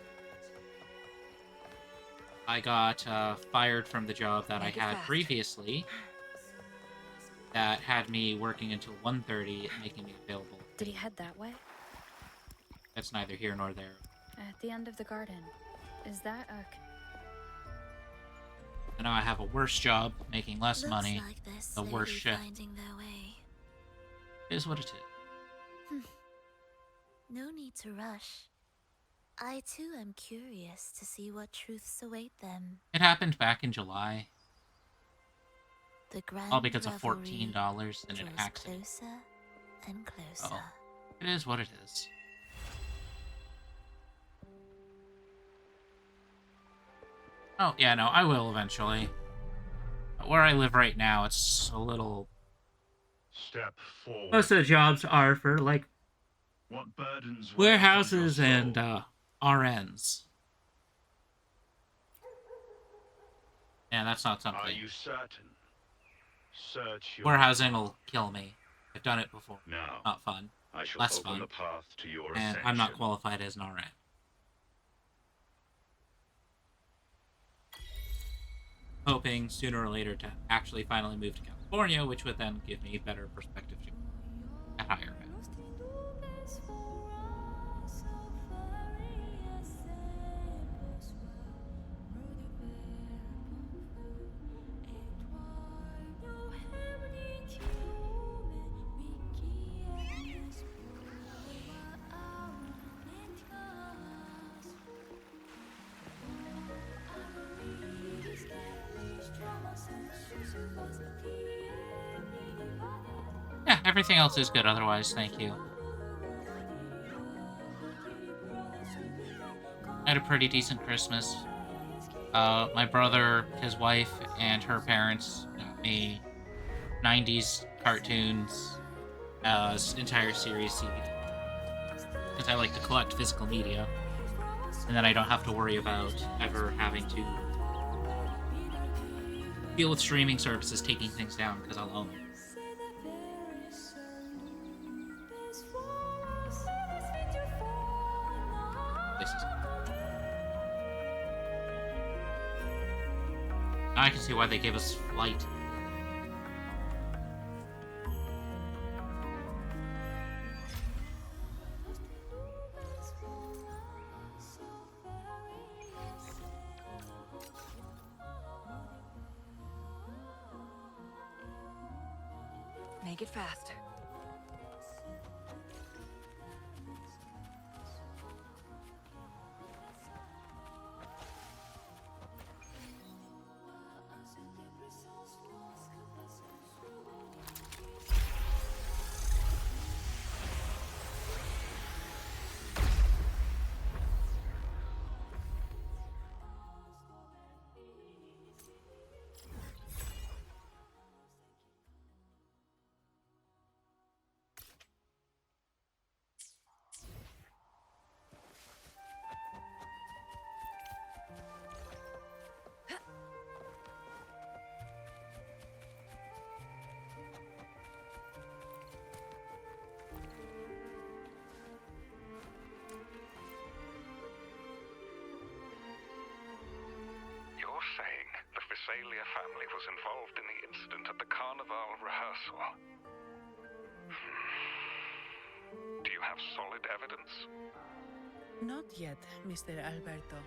I got fired from the job that I had previously that had me working until 1:30, making me available. Did he head that way? That's neither here nor there. At the end of the garden. Is that a... I know I have a worse job, making less money. Like this the worst shift. finding their way. It is what it is. No need to rush. I too am curious to see what truths await them. It happened back in July. The grand All because of revelry $14 and an draws accident. closer and closer. Oh, it is what it is. Oh, yeah, no, I will eventually. Where I live right now, it's a little... Step forward. Most of the jobs are for, like, What burdens warehouses and RNs. And that's not something. Are you certain? Search your Warehousing will kill me. I've done it before. Now, Not fun. I shall Less open fun. the path to your And ascension. I'm not qualified as an RN. Hoping sooner or later to actually finally move to California, which would then give me better perspective at higher ed. Yeah, everything else is good otherwise, thank you. I had a pretty decent Christmas. My brother, his wife, and her parents got me 90s cartoons, entire series CD. Because I like to collect physical media. And then I don't have to worry about ever having to deal with streaming services taking things down because I'll own them. I can see why they gave us Flight. Make it fast. You're saying the Visalia family was involved in the incident at the Carnival rehearsal? Do you have solid evidence? Not yet, Mr. Alberto.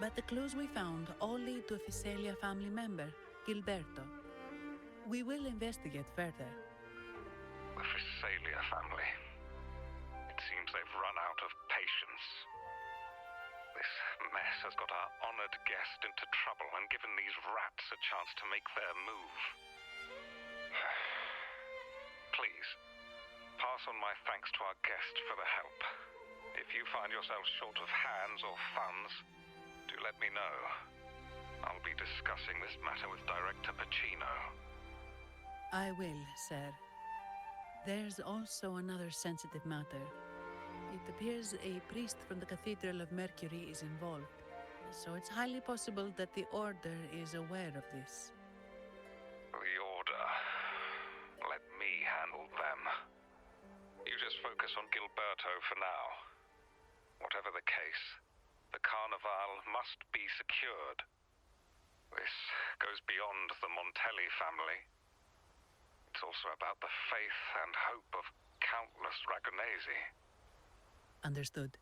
But the clues we found all lead to a Visalia family member, Gilberto. We will investigate further. The Visalia family. It seems they've run out of patience. This mess has got our honored guest into trouble and given these rats a chance to make their move. Please, pass on my thanks to our guest for the help. If you find yourself short of hands or funds, do let me know. I'll be discussing this matter with Director Pacino. I will, sir. There's also another sensitive matter. It appears a priest from the Cathedral of Mercury is involved, so it's highly possible that the Order is aware of this. The Order. Let me handle them. You just focus on Gilberto for now. Whatever the case, the Carnival must be secured. This goes beyond the Montelli family. It's also about the faith and hope of countless Ragonesi. Understood.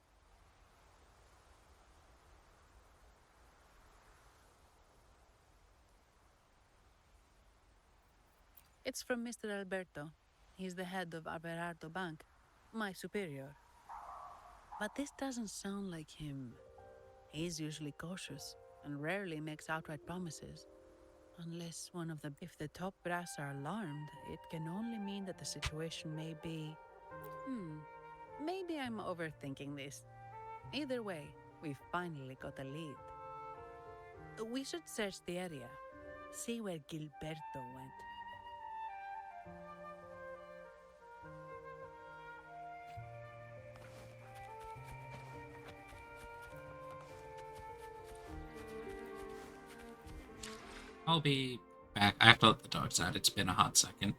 It's from Mr. Alberto. He's the head of Averardo Bank, my superior. But this doesn't sound like him. He's usually cautious and rarely makes outright promises. Unless one of the... If the top brass are alarmed, it can only mean that the situation may be... Maybe I'm overthinking this. Either way, we finally got a lead. We should search the area. See where Gilberto went. I'll be back. I have to let the dogs out. It's been a hot second.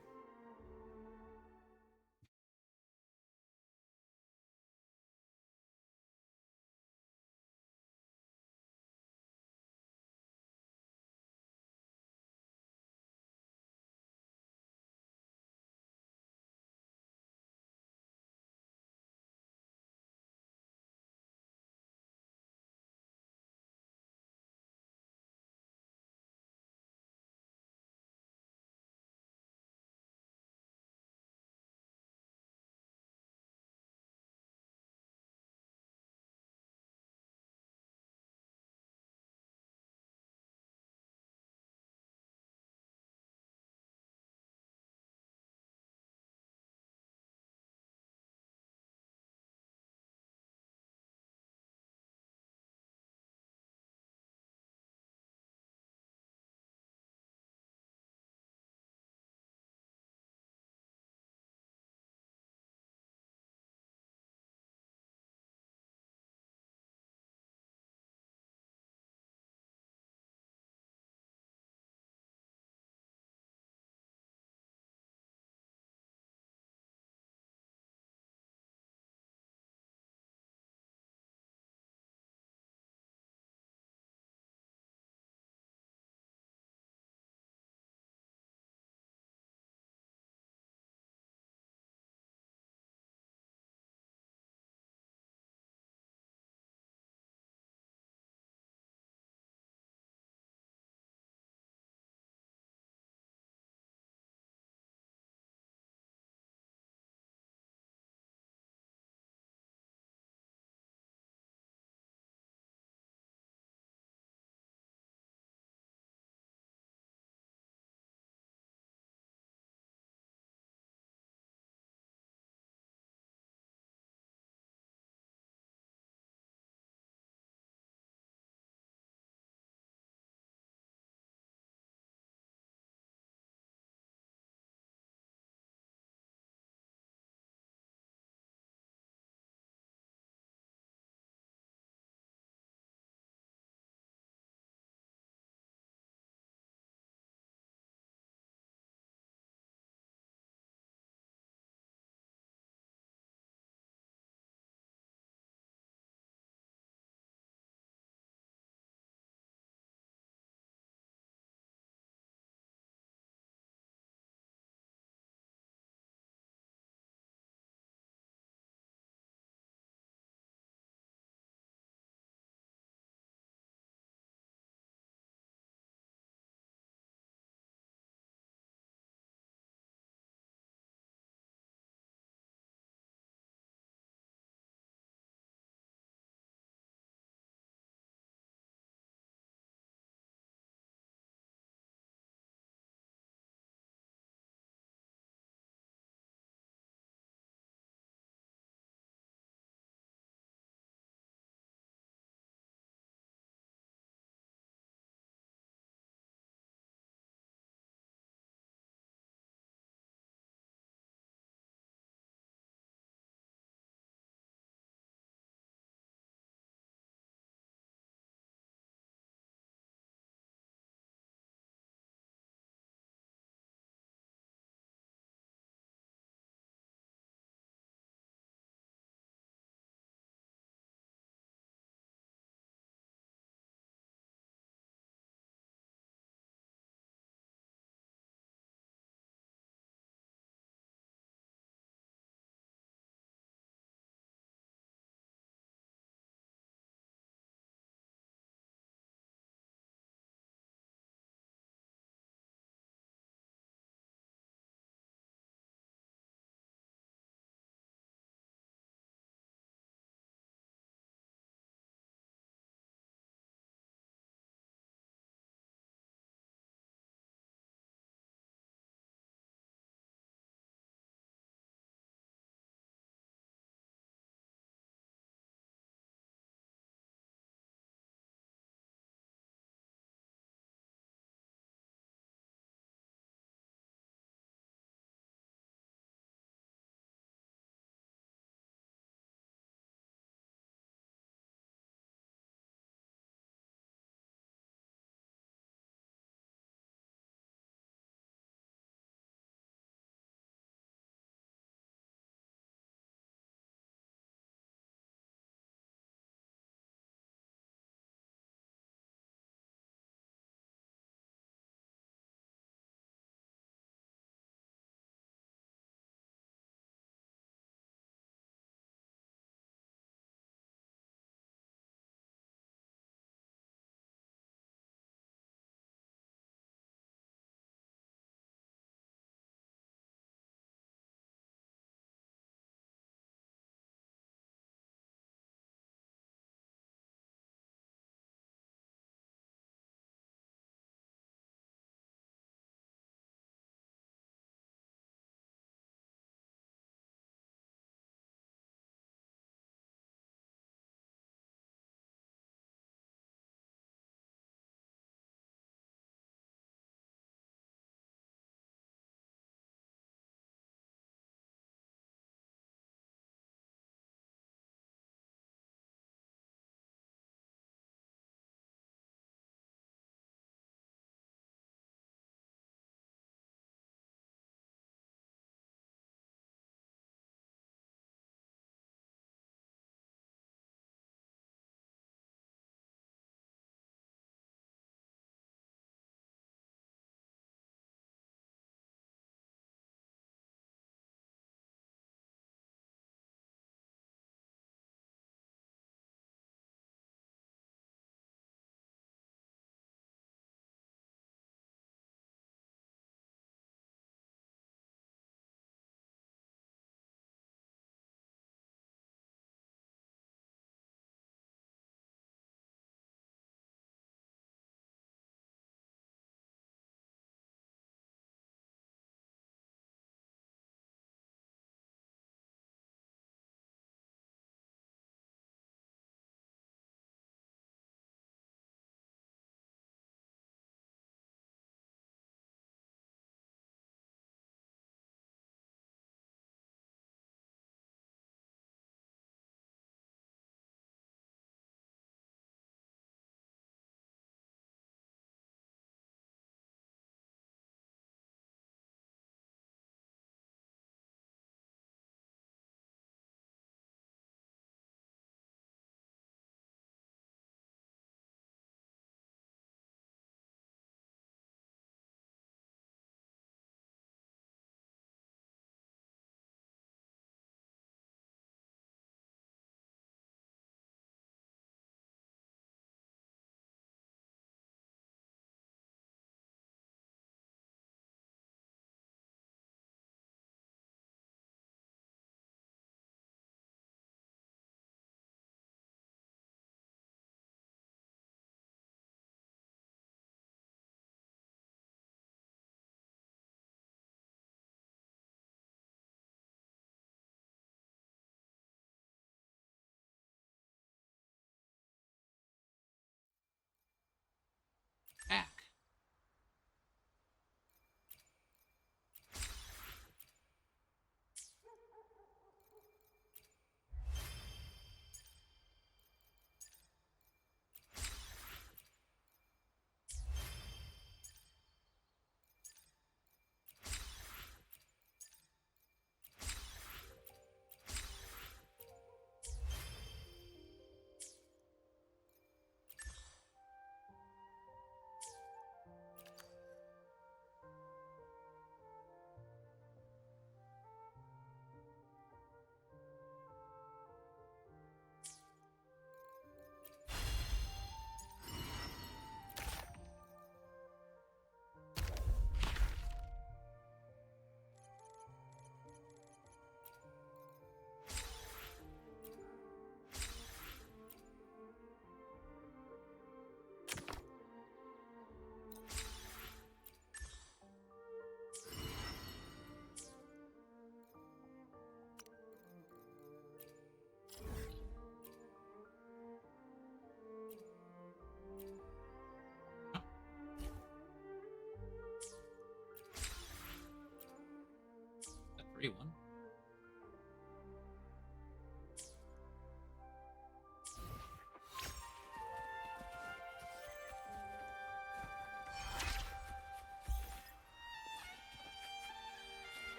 free one.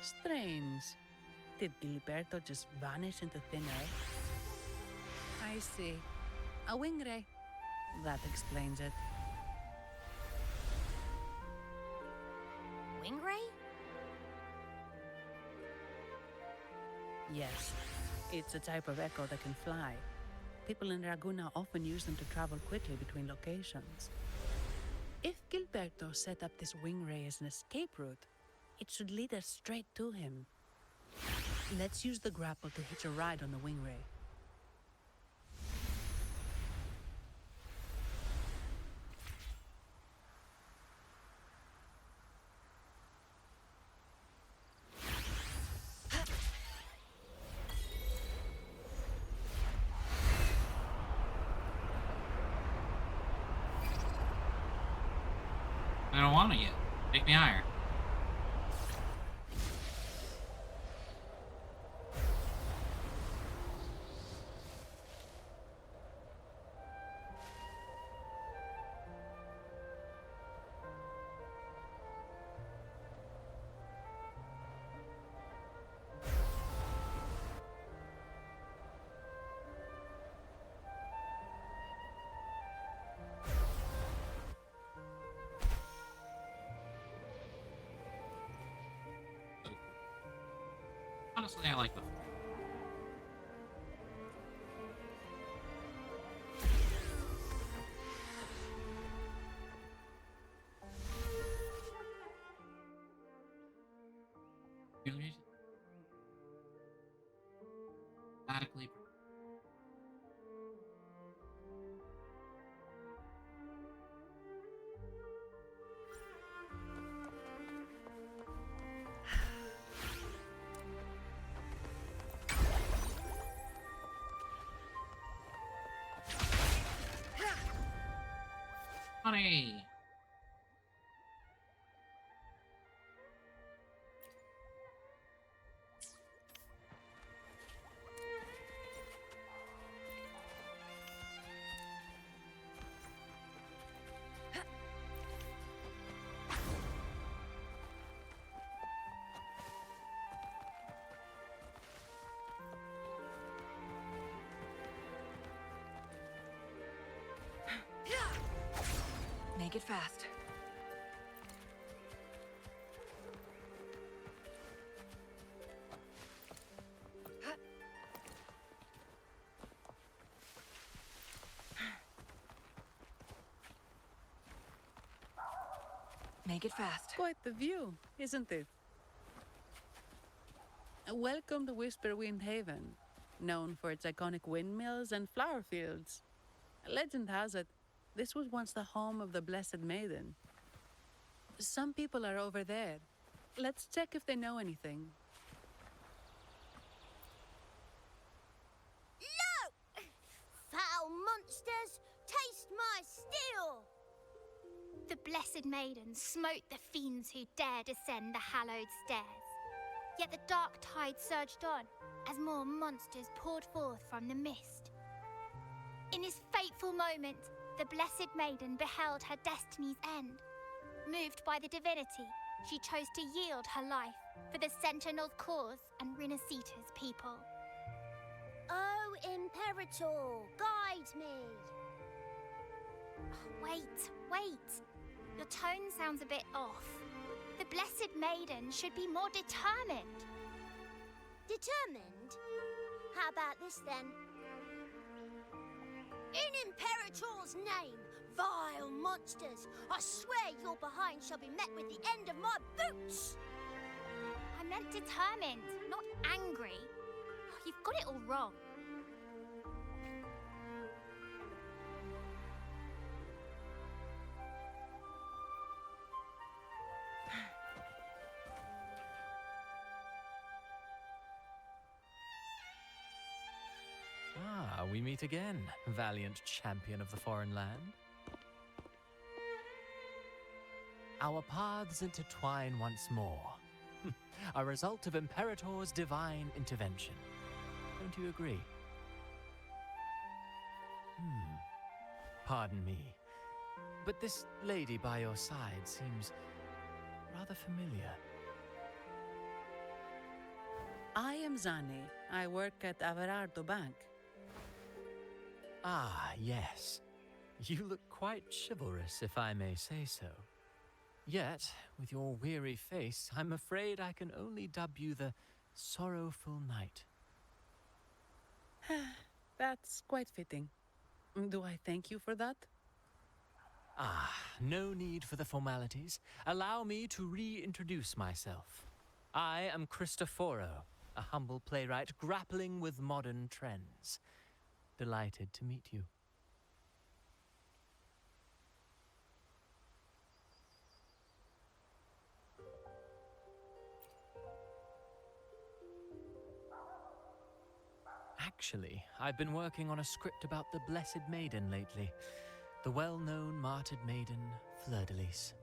Strange. Did Gilberto just vanish into thin air? I see. A wing ray. That explains it. Wing ray? Yes. It's a type of echo that can fly. People in Raguna often use them to travel quickly between locations. If Gilberto set up this wing ray as an escape route, it should lead us straight to him. Let's use the grapple to hitch a ride on the wing ray. I don't want to yet. Take me higher. Honestly, I like the automatically. Honey. Make it fast. Make it fast. Quite the view, isn't it? Welcome to Whisperwind Haven, known for its iconic windmills and flower fields. Legend has it, this was once the home of the Blessed Maiden. Some people are over there. Let's check if they know anything. No! Foul monsters, taste my steel! The Blessed Maiden smote the fiends who dared ascend the hallowed stairs. Yet the dark tide surged on as more monsters poured forth from the mist. In this fateful moment, the Blessed Maiden beheld her destiny's end. Moved by the divinity, she chose to yield her life for the Sentinel's cause and Rinasita's people. Oh, Imperator, guide me! Wait. Your tone sounds a bit off. The Blessed Maiden should be more determined. Determined? How about this then? In Imperator's name, vile monsters, I swear your behind shall be met with the end of my boots! I meant determined, not angry. You've got it all wrong. we meet again, valiant champion of the foreign land. Our paths intertwine once more, a result of Imperator's divine intervention. Don't you agree? Pardon me, but this lady by your side seems rather familiar. I am Zani. I work at Averardo Bank. Ah, yes. You look quite chivalrous, if I may say so. Yet, with your weary face, I'm afraid I can only dub you the Sorrowful Knight. That's quite fitting. Do I thank you for that? Ah, no need for the formalities. Allow me to reintroduce myself. I am Cristoforo, a humble playwright grappling with modern trends. Delighted to meet you. Actually, I've been working on a script about the Blessed Maiden lately. The well-known martyred maiden, Fleur-de-Lis.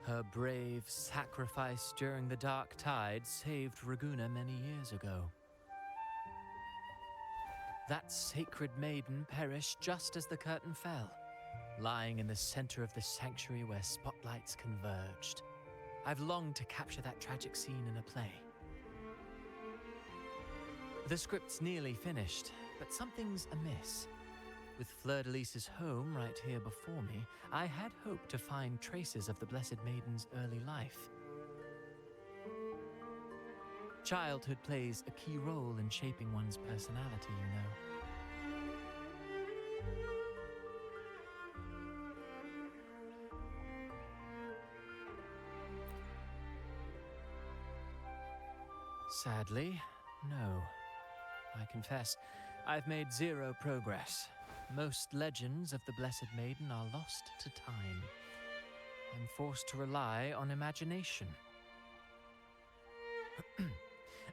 Her brave sacrifice during the Dark Tide saved Ragunna many years ago. That sacred maiden perished just as the curtain fell, lying in the center of the sanctuary where spotlights converged. I've longed to capture that tragic scene in a play. The script's nearly finished, but something's amiss. With Fleur-de-Lis's home right here before me, I had hoped to find traces of the Blessed Maiden's early life. Childhood plays a key role in shaping one's personality, you know. Sadly, no. I confess, I've made zero progress. Most legends of the Blessed Maiden are lost to time. I'm forced to rely on imagination.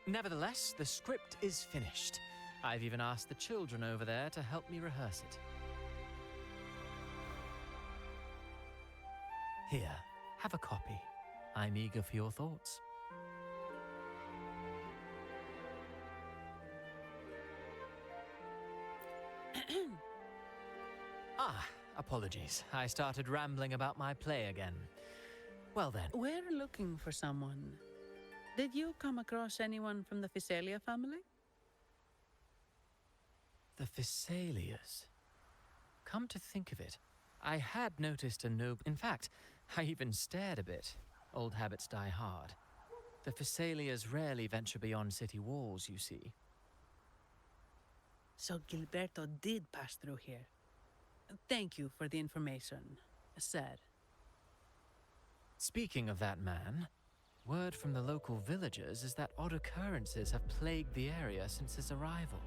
Nevertheless, the script is finished. I've even asked the children over there to help me rehearse it. Here, have a copy. I'm eager for your thoughts. Apologies. I started rambling about my play again. Well then. We're looking for someone. Did you come across anyone from the Physalia family? The Physalias. Come to think of it, I had noticed a noble... In fact, I even stared a bit. Old habits die hard. The Physalias rarely venture beyond city walls, you see. So Gilberto did pass through here. Thank you for the information, sir. Speaking of that man, word from the local villagers is that odd occurrences have plagued the area since his arrival.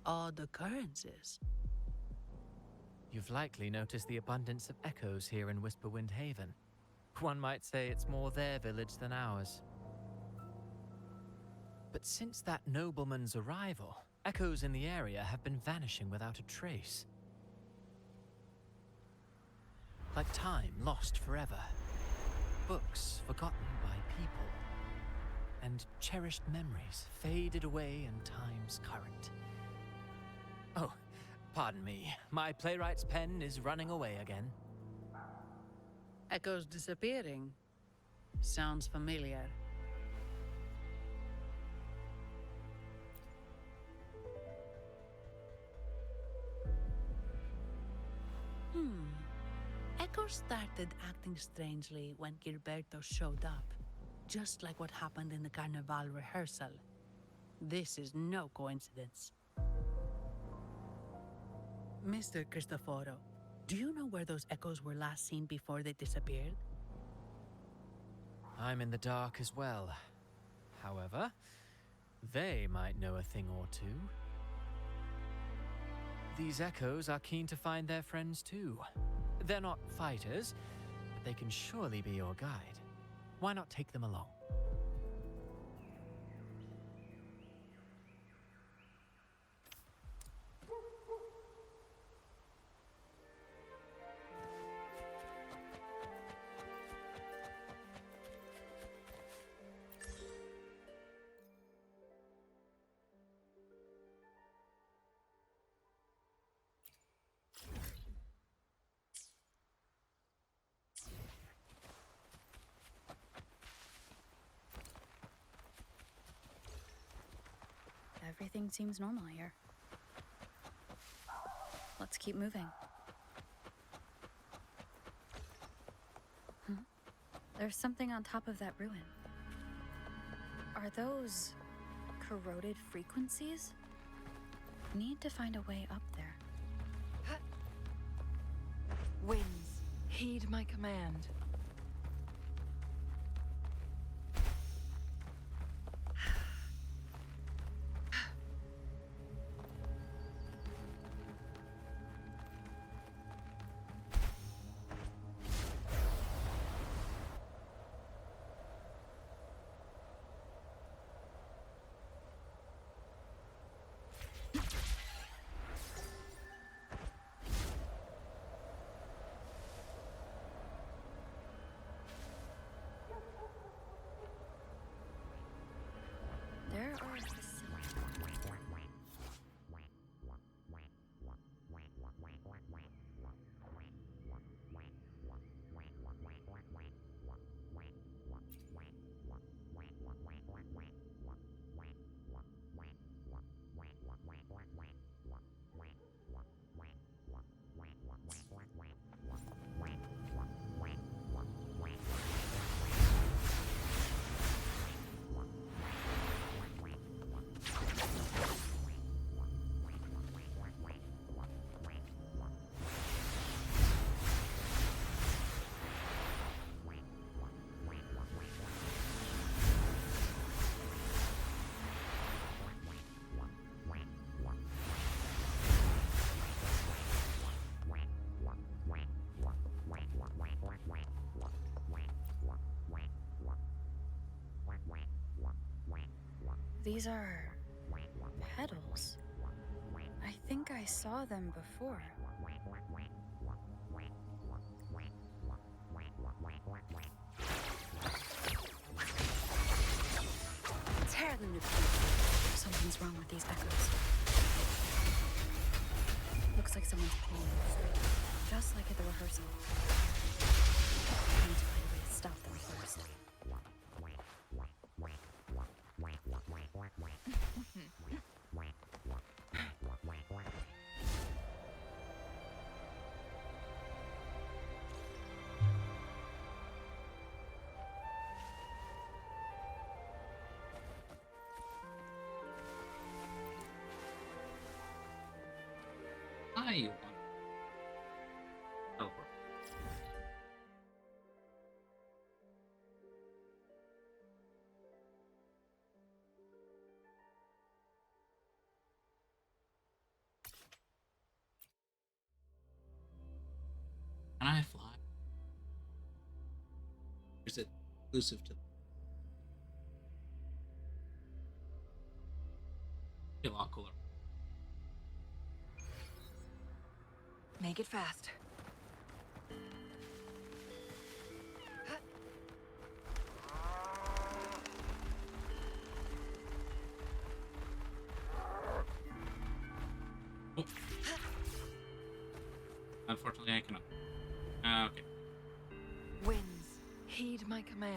Odd occurrences? You've likely noticed the abundance of echoes here in Whisperwind Haven. One might say it's more their village than ours. But since that nobleman's arrival, echoes in the area have been vanishing without a trace. Like time lost forever. Books forgotten by people. And cherished memories faded away in time's current. Oh, pardon me. My playwright's pen is running away again. Echoes disappearing. Sounds familiar. Echoes started acting strangely when Gilberto showed up. Just like what happened in the Carnival rehearsal. This is no coincidence. Mr. Cristoforo, do you know where those echoes were last seen before they disappeared? I'm in the dark as well. However, they might know a thing or two. These echoes are keen to find their friends too. They're not fighters, but they can surely be your guide. Why not take them along? everything seems normal here. Let's keep moving. Huh? There's something on top of that ruin. Are those corroded frequencies? Need to find a way up there. Winds, heed my command. There are These are petals. I think I saw them before. Tear them to pieces. Something's wrong with these echoes. Looks like someone's playing the street, just like at the rehearsal. I need to find a way to stop them first. I oh, can I fly? Or is it exclusive to be a lot cooler? Make it fast. Oh. Unfortunately, I cannot. Okay. Winds, heed my command.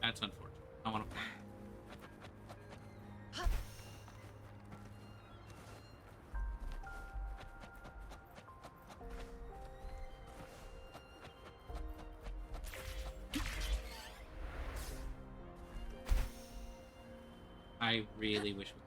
That's unfortunate. I want to fly. I really wish we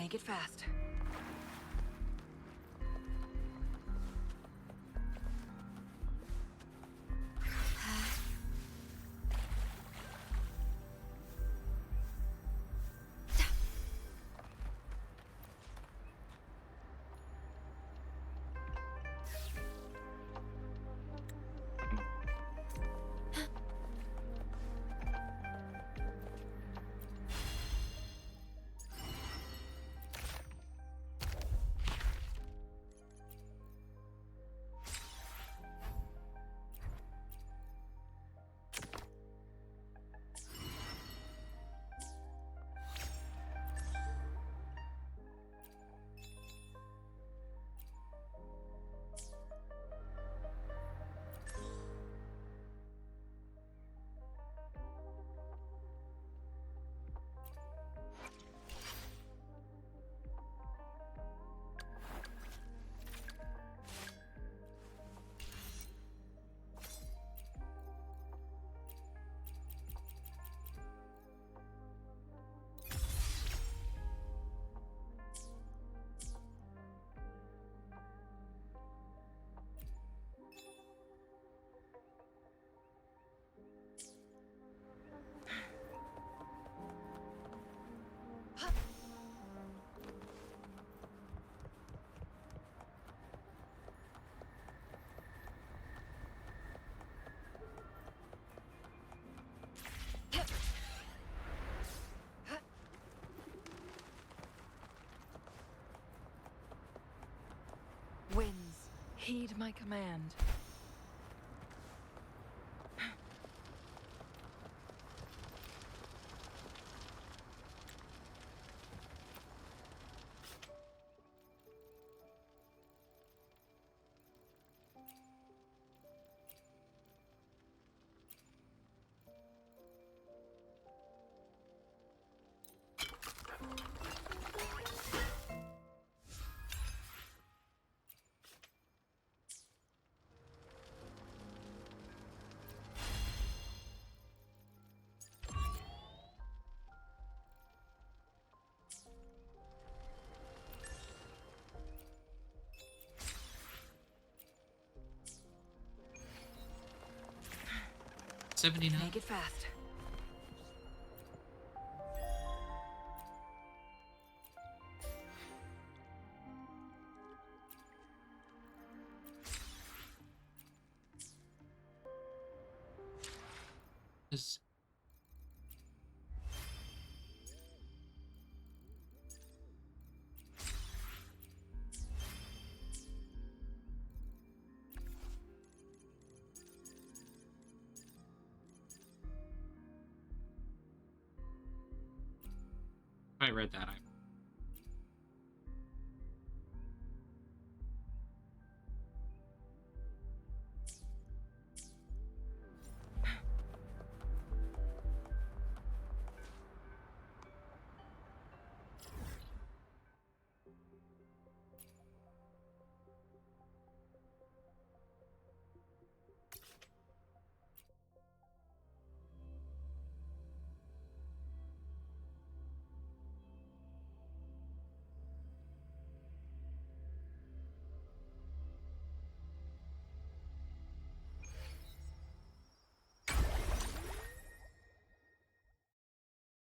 Make it fast. Heed my command. Make it fast. Is I read that, I